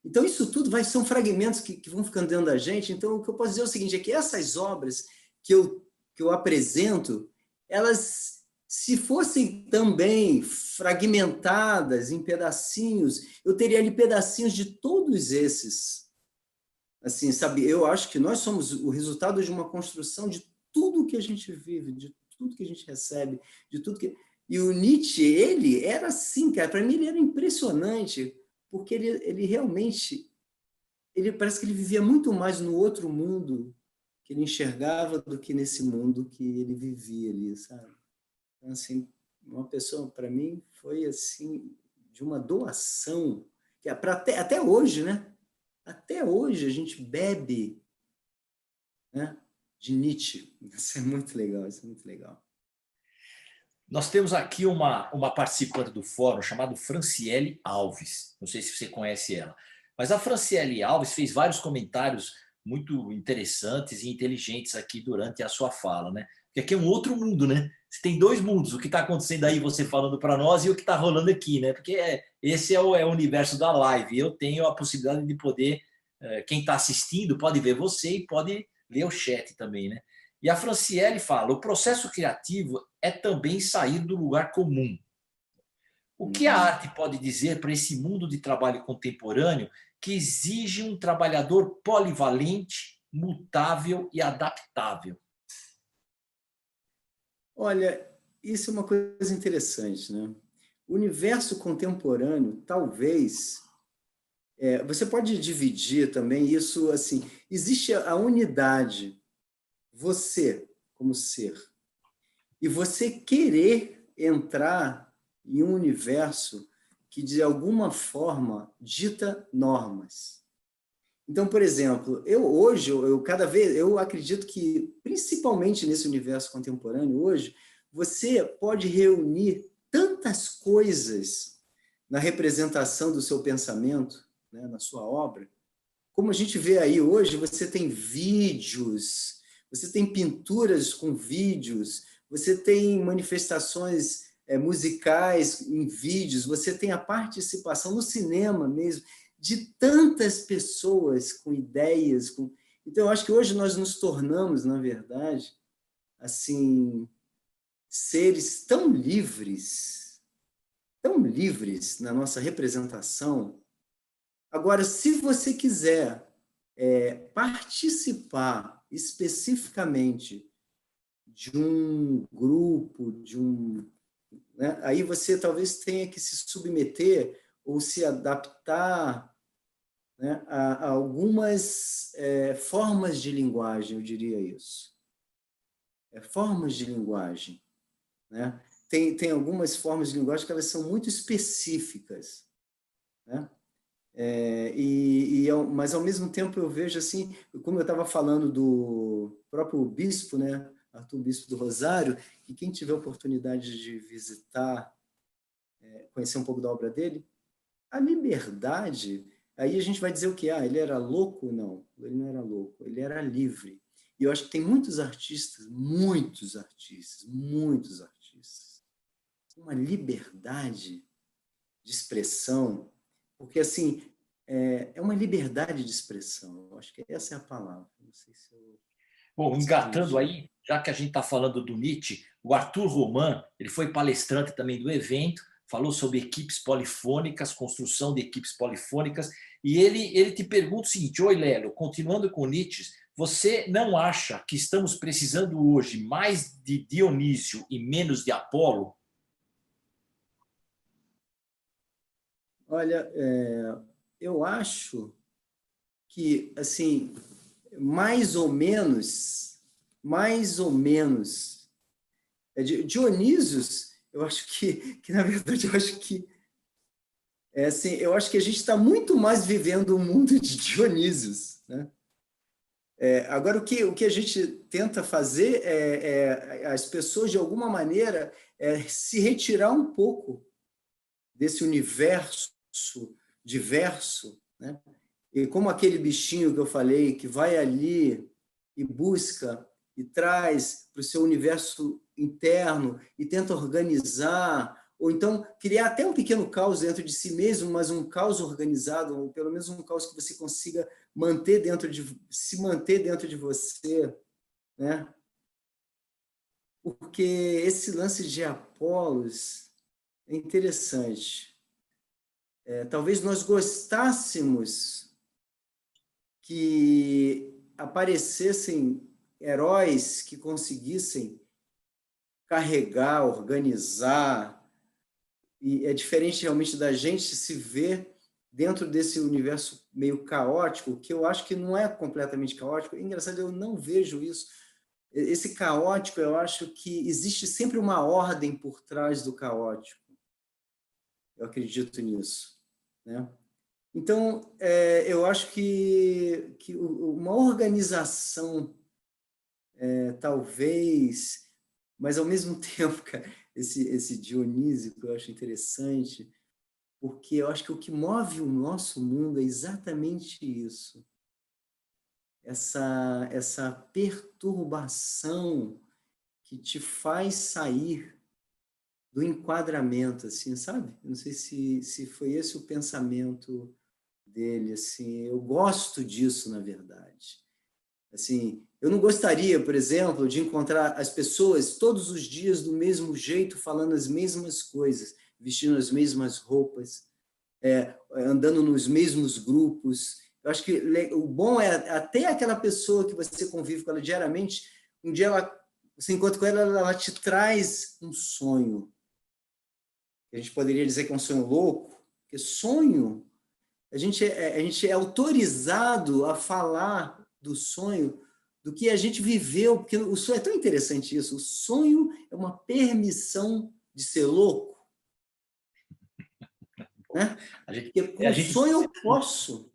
Então, isso tudo são fragmentos que vão ficando dentro da gente. Então, o que eu posso dizer é o seguinte, é que essas obras que eu apresento, elas, se fossem também fragmentadas em pedacinhos, eu teria ali pedacinhos de todos esses. Assim, sabe, eu acho que nós somos o resultado de uma construção de tudo que a gente vive, de tudo que a gente recebe, de tudo que... E o Nietzsche, ele era assim, cara, para mim ele era impressionante, porque ele realmente, ele parece que ele vivia muito mais no outro mundo que ele enxergava do que nesse mundo que ele vivia ali, sabe? Então, assim, uma pessoa, para mim, foi assim, de uma doação, que é até hoje, né? Até hoje a gente bebe, né, de Nietzsche. Isso é muito legal, isso é muito legal. Nós temos aqui uma participante do fórum chamada Franciele Alves. Não sei se você conhece ela. Mas a Franciele Alves fez vários comentários muito interessantes e inteligentes aqui durante a sua fala, né? Porque aqui é um outro mundo, né? Você tem dois mundos, o que está acontecendo aí, você falando para nós, e o que está rolando aqui, né? Porque esse é o universo da live. Eu tenho a possibilidade de poder, quem está assistindo pode ver você e pode ler o chat também, né? E a Franciele fala, o processo criativo é também sair do lugar comum. O que a arte pode dizer para esse mundo de trabalho contemporâneo que exige um trabalhador polivalente, mutável e adaptável? Olha, isso é uma coisa interessante, né? O universo contemporâneo, talvez, você pode dividir também isso assim, existe a unidade, você como ser, e você querer entrar em um universo que, de alguma forma, dita normas. Então, por exemplo, cada vez eu acredito que, principalmente nesse universo contemporâneo hoje, você pode reunir tantas coisas na representação do seu pensamento, né, na sua obra, como a gente vê aí hoje, você tem vídeos, você tem pinturas com vídeos, você tem manifestações musicais em vídeos, você tem a participação no cinema mesmo, de tantas pessoas com ideias. Então, eu acho que hoje nós nos tornamos, na verdade, assim, seres tão livres na nossa representação. Agora, se você quiser participar especificamente de um grupo, né, aí você talvez tenha que se submeter ou se adaptar, né, a algumas formas de linguagem, eu diria isso. Formas de linguagem. Né? Tem algumas formas de linguagem que elas são muito específicas. Né? Mas, ao mesmo tempo, eu vejo assim, como eu estava falando do próprio bispo, né, Arthur Bispo do Rosário, e quem tiver oportunidade de visitar, conhecer um pouco da obra dele, a liberdade, aí a gente vai dizer o quê? Ele era louco? Não, ele não era louco, ele era livre. E eu acho que tem muitos artistas, uma liberdade de expressão, porque, assim, é uma liberdade de expressão. Eu acho que essa é a palavra. Não sei se eu... Bom, engatando aí, já que a gente está falando do Nietzsche, o Arthur Roman, ele foi palestrante também do evento, falou sobre equipes polifônicas, construção de equipes polifônicas, e ele te pergunta o seguinte: oi, Lélio, continuando com Nietzsche, você não acha que estamos precisando hoje mais de Dionísio e menos de Apolo? Olha, eu acho que, assim, mais ou menos, Dionísios, eu acho que na verdade, eu acho que, assim, eu acho que a gente está muito mais vivendo um mundo de Dionísios, né? Agora, o que a gente tenta fazer as pessoas, de alguma maneira, se retirar um pouco desse universo diverso, né? E como aquele bichinho que eu falei, que vai ali e busca e traz para o seu universo interno e tenta organizar, ou então criar até um pequeno caos dentro de si mesmo, mas um caos organizado, ou pelo menos um caos que você consiga se manter dentro de você, né? Porque esse lance de Apolos é interessante. Talvez nós gostássemos que aparecessem heróis que conseguissem carregar, organizar, e é diferente realmente da gente se ver dentro desse universo meio caótico, que eu acho que não é completamente caótico. É engraçado, eu não vejo isso. Esse caótico, eu acho que existe sempre uma ordem por trás do caótico. Eu acredito nisso, né? Então, eu acho que uma organização, talvez, mas ao mesmo tempo, cara, esse dionísico eu acho interessante, porque eu acho que o que move o nosso mundo é exatamente isso, essa perturbação que te faz sair do enquadramento, assim, sabe? Eu não sei se foi esse o pensamento dele, assim, eu gosto disso, na verdade. Assim, eu não gostaria, por exemplo, de encontrar as pessoas todos os dias do mesmo jeito, falando as mesmas coisas, vestindo as mesmas roupas, andando nos mesmos grupos. Eu acho que o bom é até aquela pessoa que você convive com ela diariamente, um dia você encontra com ela, ela te traz um sonho. A gente poderia dizer que é um sonho louco, porque sonho, a gente é autorizado a falar do sonho, do que a gente viveu, porque o sonho é tão interessante isso, o sonho é uma permissão de ser louco, né? Porque com o sonho eu posso,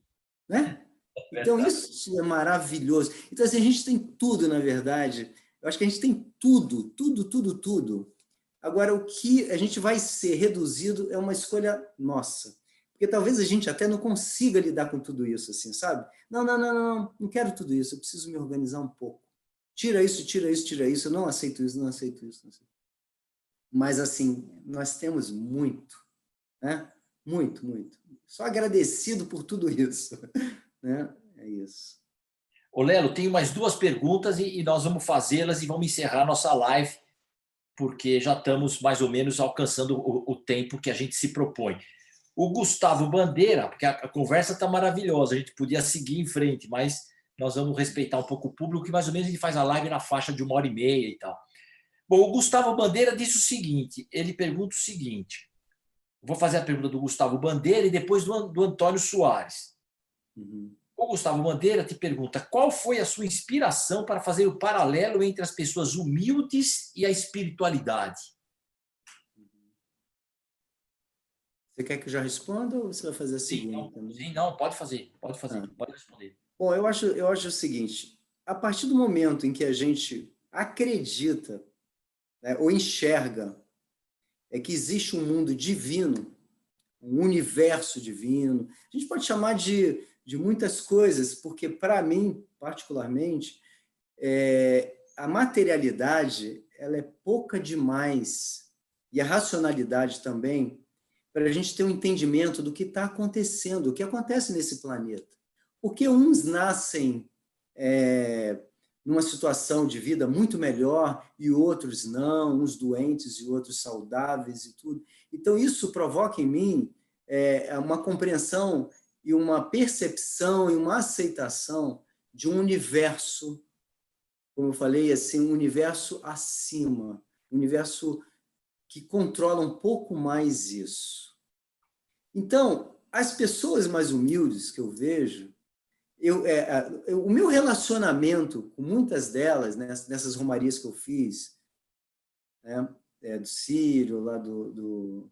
né? Então isso é maravilhoso. Então assim, a gente tem tudo, na verdade, eu acho que a gente tem tudo, tudo, tudo, tudo. Agora, o que a gente vai ser reduzido é uma escolha nossa. Porque talvez a gente até não consiga lidar com tudo isso, assim, sabe? Não quero tudo isso, eu preciso me organizar um pouco. Tira isso, tira isso, tira isso, eu não aceito isso, não aceito isso. Não aceito. Mas, assim, nós temos muito, né? Muito, muito. Só agradecido por tudo isso, né? É isso. Ô Lelo, tenho mais duas perguntas e nós vamos fazê-las e vamos encerrar nossa live, porque já estamos mais ou menos alcançando o tempo que a gente se propõe. O Gustavo Bandeira, porque a conversa está maravilhosa, a gente podia seguir em frente, mas nós vamos respeitar um pouco o público, que mais ou menos a gente faz a live na faixa de 1h30 e tal. Bom, o Gustavo Bandeira disse o seguinte, ele pergunta o seguinte, vou fazer a pergunta do Gustavo Bandeira e depois do Antônio Soares. Uhum. O Gustavo Bandeira te pergunta qual foi a sua inspiração para fazer o paralelo entre as pessoas humildes e a espiritualidade? Você quer que eu já responda ou você vai fazer a segunda também? Sim, não, pode fazer, pode responder. Bom, eu acho o seguinte, a partir do momento em que a gente acredita, né, ou enxerga que existe um mundo divino, um universo divino, a gente pode chamar de muitas coisas, porque para mim, particularmente, a materialidade ela é pouca demais, e a racionalidade também, para a gente ter um entendimento do que está acontecendo, o que acontece nesse planeta. Porque uns nascem numa situação de vida muito melhor e outros não, uns doentes e outros saudáveis e tudo. Então, isso provoca em mim uma compreensão e uma percepção e uma aceitação de um universo, como eu falei, assim, um universo acima, um universo que controla um pouco mais isso. Então, as pessoas mais humildes que eu vejo, o meu relacionamento com muitas delas, né, nessas romarias que eu fiz, né, do Sírio, lá do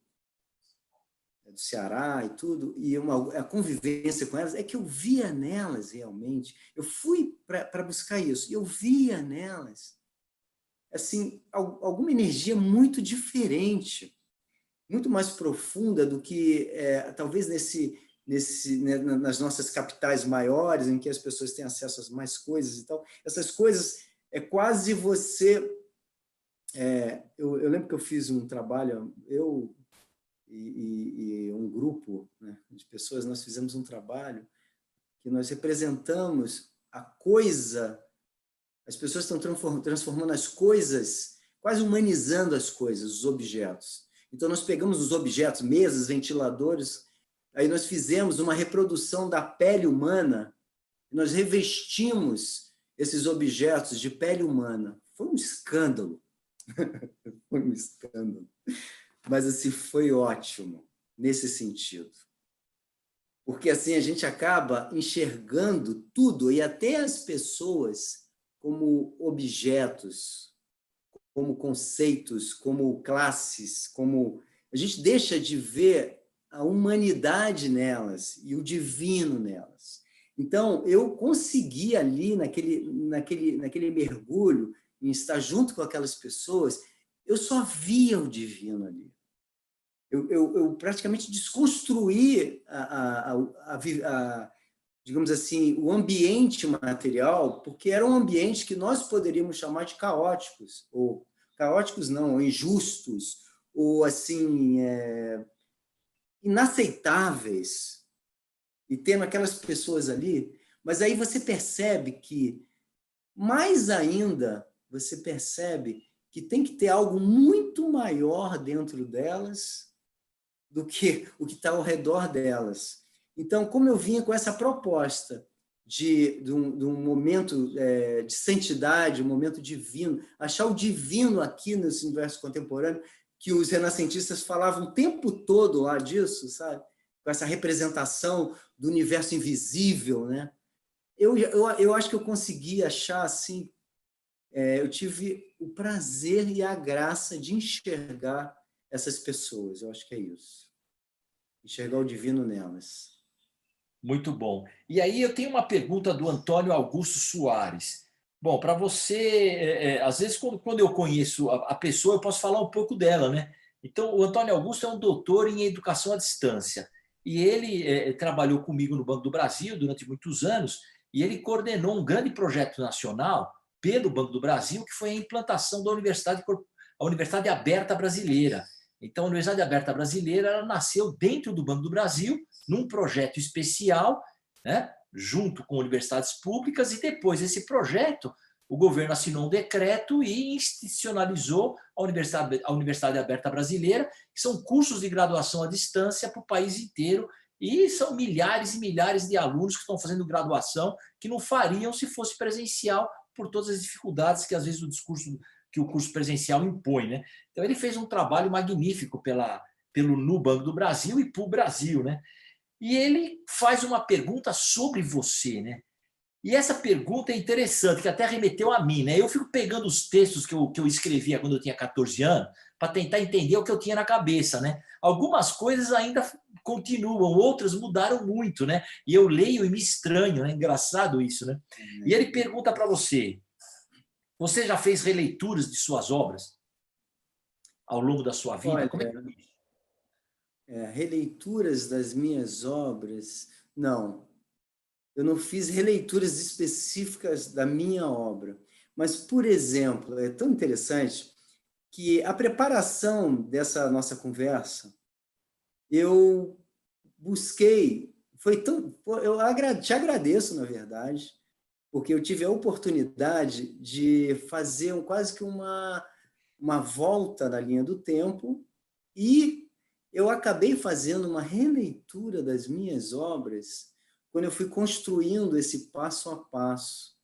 Ceará e tudo, e a convivência com elas, é que eu via nelas realmente, eu fui para buscar isso, e eu via nelas, assim, alguma energia muito diferente, muito mais profunda do que, talvez, nas nossas capitais maiores, em que as pessoas têm acesso a mais coisas e tal. Essas coisas é quase você... eu lembro que eu fiz um trabalho, eu e um grupo, né, de pessoas, nós fizemos um trabalho que nós representamos a coisa, as pessoas estão transformando as coisas, quase humanizando as coisas, os objetos. Então, nós pegamos os objetos, mesas, ventiladores, aí nós fizemos uma reprodução da pele humana, nós revestimos esses objetos de pele humana. Foi um escândalo. Foi um escândalo. Mas, assim, foi ótimo nesse sentido. Porque, assim, a gente acaba enxergando tudo, e até as pessoas, como objetos, como conceitos, como classes, como... A gente deixa de ver a humanidade nelas e o divino nelas. Então, eu consegui ali, naquele mergulho, em estar junto com aquelas pessoas, eu só via o divino ali. Eu praticamente desconstruí digamos assim, o ambiente material, porque era um ambiente que nós poderíamos chamar de caóticos, ou caóticos não, ou injustos, ou assim, inaceitáveis, e tendo aquelas pessoas ali, mas aí você percebe que, mais ainda, você percebe que tem que ter algo muito maior dentro delas do que o que está ao redor delas. Então, como eu vinha com essa proposta de um momento de santidade, um momento divino, achar o divino aqui nesse universo contemporâneo, que os renascentistas falavam o tempo todo lá disso, sabe? Com essa representação do universo invisível, né? Eu acho que eu consegui achar, assim, eu tive o prazer e a graça de enxergar essas pessoas, eu acho que é isso. Enxergar o divino nelas. Muito bom. E aí eu tenho uma pergunta do Antônio Augusto Soares. Bom, para você, às vezes quando eu conheço a pessoa, eu posso falar um pouco dela, né? Então, o Antônio Augusto é um doutor em educação à distância. E ele trabalhou comigo no Banco do Brasil durante muitos anos, e ele coordenou um grande projeto nacional pelo Banco do Brasil, que foi a implantação da a Universidade Aberta Brasileira. Então, a Universidade Aberta Brasileira ela nasceu dentro do Banco do Brasil, num projeto especial, né, junto com universidades públicas, e depois desse projeto, o governo assinou um decreto e institucionalizou a Universidade Aberta Brasileira, que são cursos de graduação à distância para o país inteiro, e são milhares e milhares de alunos que estão fazendo graduação que não fariam se fosse presencial, por todas as dificuldades que, às vezes, o curso presencial impõe, né? Então, ele fez um trabalho magnífico pelo Nubank do Brasil e para o Brasil, né? E ele faz uma pergunta sobre você, né? E essa pergunta é interessante, que até remeteu a mim, né? Eu fico pegando os textos que eu escrevia quando eu tinha 14 anos para tentar entender o que eu tinha na cabeça, né? Algumas coisas ainda continuam, outras mudaram muito, né? E eu leio e me estranho, é engraçado isso, né? E ele pergunta para você: você já fez releituras de suas obras ao longo da sua vida? Olha, Como é que é isso? releituras das minhas obras, não. Eu não fiz releituras específicas da minha obra. Mas, por exemplo, é tão interessante que a preparação dessa nossa conversa, eu busquei, te agradeço, na verdade, porque eu tive a oportunidade de fazer quase que uma volta na linha do tempo e eu acabei fazendo uma releitura das minhas obras quando eu fui construindo esse passo a passo.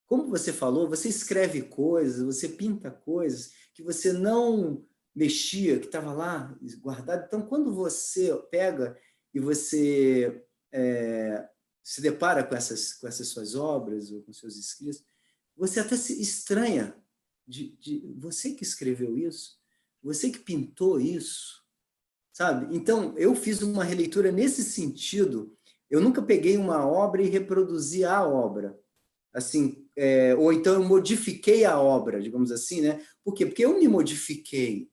Como você falou, você escreve coisas, você pinta coisas que você não mexia, que estava lá guardado. Então, quando você pega e você se depara com essas suas obras ou com seus escritos, você até se estranha de você que escreveu isso, você que pintou isso, sabe? Então, eu fiz uma releitura nesse sentido. Eu nunca peguei uma obra e reproduzi a obra, assim, ou então eu modifiquei a obra, digamos assim, né? Por quê? Porque eu me modifiquei.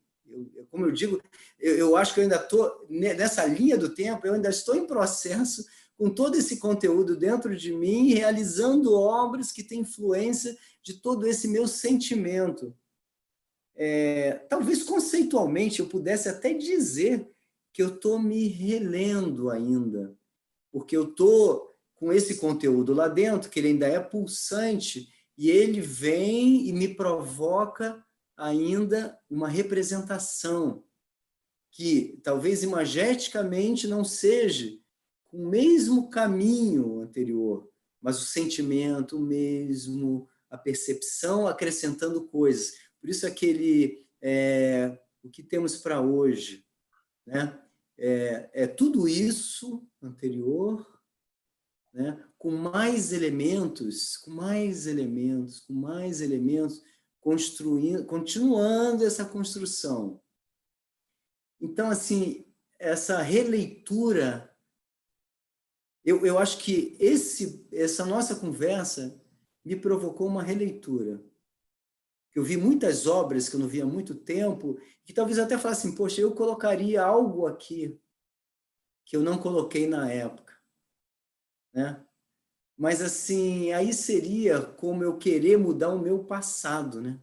Como eu digo, eu acho que eu ainda estou nessa linha do tempo, eu ainda estou em processo com todo esse conteúdo dentro de mim, realizando obras que têm influência de todo esse meu sentimento. Talvez conceitualmente eu pudesse até dizer que eu estou me relendo ainda, porque eu estou com esse conteúdo lá dentro, que ele ainda é pulsante, e ele vem e me provoca ainda uma representação que talvez imageticamente não seja com o mesmo caminho anterior, mas o sentimento mesmo, a percepção acrescentando coisas. Por isso o que temos para hoje, né? Tudo isso anterior, né? Com mais elementos, construindo, continuando essa construção. Então, assim, essa releitura, eu acho que essa nossa conversa me provocou uma releitura. Eu vi muitas obras que eu não via há muito tempo, que talvez eu até falasse assim, poxa, eu colocaria algo aqui que eu não coloquei na época, né? Mas, assim, aí seria como eu querer mudar o meu passado, né?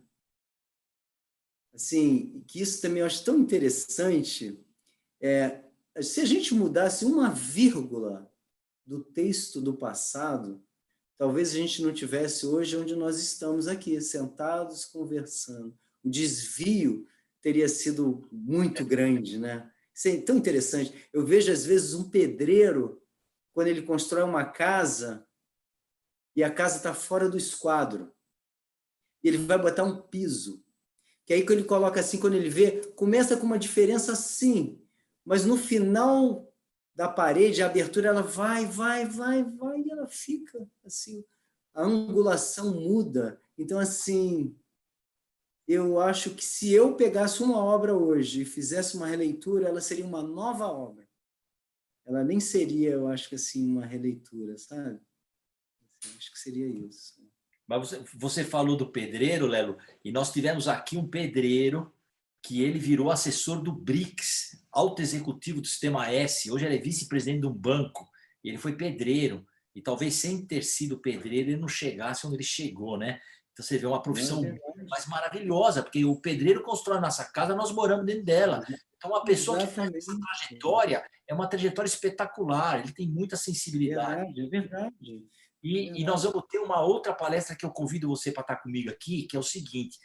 Assim, que isso também eu acho tão interessante. Se a gente mudasse uma vírgula do texto do passado, talvez a gente não tivesse hoje onde nós estamos aqui, sentados, conversando. O desvio teria sido muito grande, né? Isso é tão interessante. Eu vejo, às vezes, um pedreiro, quando ele constrói uma casa, e a casa está fora do esquadro, e ele vai botar um piso, que aí quando ele coloca assim, quando ele vê, começa com uma diferença assim, mas no final da parede, a abertura, ela vai, e ela fica assim, a angulação muda. Então, assim, eu acho que se eu pegasse uma obra hoje e fizesse uma releitura, ela seria uma nova obra. Ela nem seria, eu acho que assim, uma releitura, sabe? Acho que seria isso. Mas você falou do pedreiro, Lelo, e nós tivemos aqui um pedreiro que ele virou assessor do BRICS, alto executivo do Sistema S. Hoje ele é vice-presidente de um banco. E ele foi pedreiro. E talvez sem ter sido pedreiro, ele não chegasse onde ele chegou, né? Então você vê uma profissão mais maravilhosa, porque o pedreiro constrói a nossa casa, nós moramos dentro dela. Então uma pessoa que faz essa trajetória é uma trajetória espetacular. Ele tem muita sensibilidade. É verdade. E nós vamos ter uma outra palestra que eu convido você para estar comigo aqui, que é o seguinte.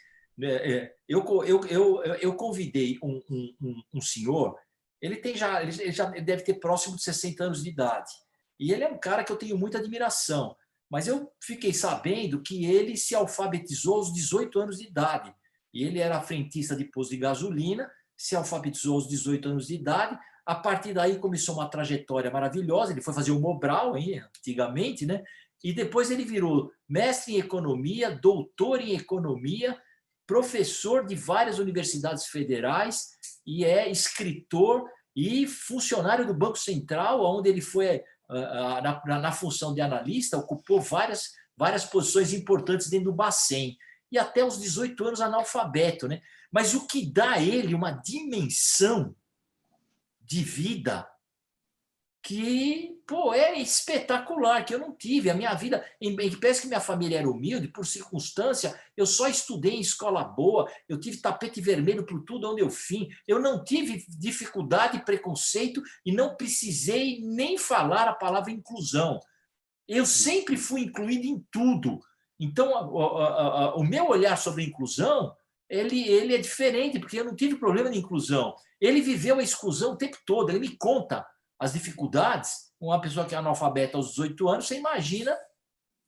Eu convidei um senhor, ele já deve ter próximo de 60 anos de idade. E ele é um cara que eu tenho muita admiração. Mas eu fiquei sabendo que ele se alfabetizou aos 18 anos de idade. E ele era frentista de posto de gasolina, se alfabetizou aos 18 anos de idade. A partir daí começou uma trajetória maravilhosa. Ele foi fazer o Mobral, hein, antigamente, né? E depois ele virou mestre em economia, doutor em economia, professor de várias universidades federais e é escritor e funcionário do Banco Central, onde ele foi na função de analista, ocupou várias posições importantes dentro do Bacen. E até os 18 anos analfabeto, né? Mas o que dá a ele uma dimensão de vida que, pô, é espetacular, que eu não tive. A minha vida, em pese que minha família era humilde, por circunstância, eu só estudei em escola boa, eu tive tapete vermelho por tudo onde eu fui, eu não tive dificuldade e preconceito e não precisei nem falar a palavra inclusão. Eu sempre fui incluído em tudo. Então, o meu olhar sobre a inclusão, ele é diferente, porque eu não tive problema de inclusão. Ele viveu a exclusão o tempo todo, ele me conta as dificuldades uma pessoa que é analfabeta aos 18 anos, você imagina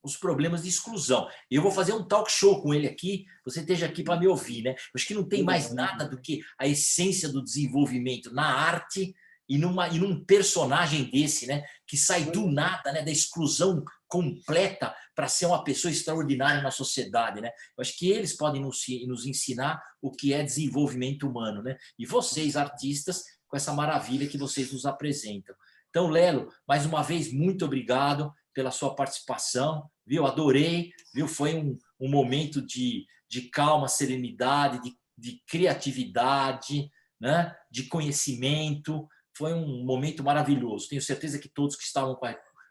os problemas de exclusão. Eu vou fazer um talk show com ele aqui, você esteja aqui para me ouvir, né? Acho que não tem mais nada do que a essência do desenvolvimento na arte e num personagem desse, né? Que sai do nada, né? Da exclusão completa para ser uma pessoa extraordinária na sociedade, né? Eu acho que eles podem nos ensinar o que é desenvolvimento humano, né? E vocês, artistas, com essa maravilha que vocês nos apresentam. Então, Lelo, mais uma vez, muito obrigado pela sua participação, viu? Adorei, viu? Foi um momento de calma, serenidade, de criatividade, né? De conhecimento. Foi um momento maravilhoso. Tenho certeza que todos que estavam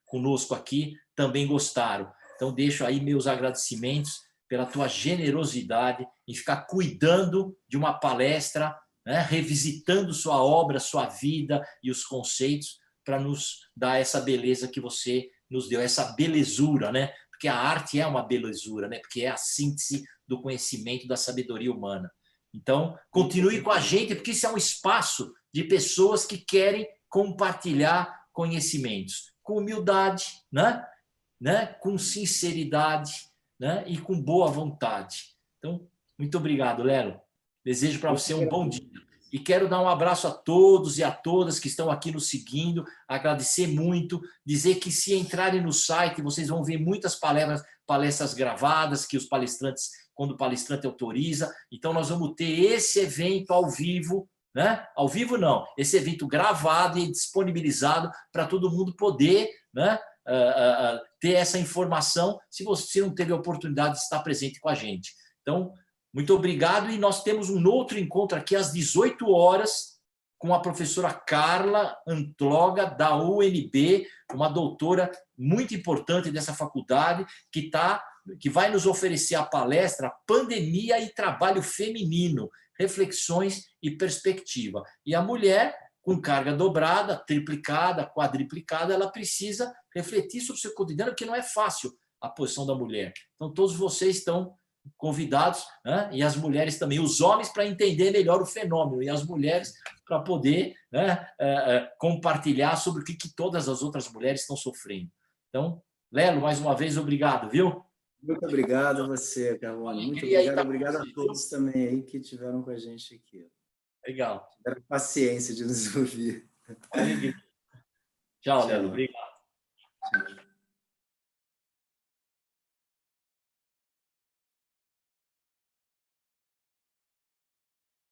conosco aqui também gostaram. Então, deixo aí meus agradecimentos pela tua generosidade em ficar cuidando de uma palestra, né? Revisitando sua obra, sua vida e os conceitos para nos dar essa beleza que você nos deu, essa belezura, né? Porque a arte é uma belezura, né? Porque é a síntese do conhecimento, da sabedoria humana. Então, continue com a gente, porque isso é um espaço de pessoas que querem compartilhar conhecimentos com humildade, né? Com sinceridade, né? E com boa vontade. Então, muito obrigado, Lelo. Desejo para você um bom dia. E quero dar um abraço a todos e a todas que estão aqui nos seguindo, agradecer muito, dizer que se entrarem no site, vocês vão ver muitas palestras gravadas, que os palestrantes, quando o palestrante autoriza. Então, nós vamos ter esse evento ao vivo, né? Ao vivo não, esse evento gravado e disponibilizado para todo mundo poder, né? Ter essa informação, se você não teve a oportunidade de estar presente com a gente. Então, muito obrigado, e nós temos um outro encontro aqui às 18 horas com a professora Carla Antloga, da UNB, uma doutora muito importante dessa faculdade, que vai nos oferecer a palestra Pandemia e Trabalho Feminino, Reflexões e Perspectiva. E a mulher, com carga dobrada, triplicada, quadriplicada, ela precisa refletir sobre o seu cotidiano, porque não é fácil a posição da mulher. Então, todos vocês estão convidados, né? E as mulheres também, os homens para entender melhor o fenômeno e as mulheres para poder, né, compartilhar sobre o que todas as outras mulheres estão sofrendo. Então, Lelo, mais uma vez, obrigado, viu? Muito obrigado a você, Carmona. Muito obrigado. Obrigado a todos também aí que estiveram com a gente aqui. Legal. Tiveram paciência de nos ouvir. Tchau, Lelo. Obrigado. Tchau.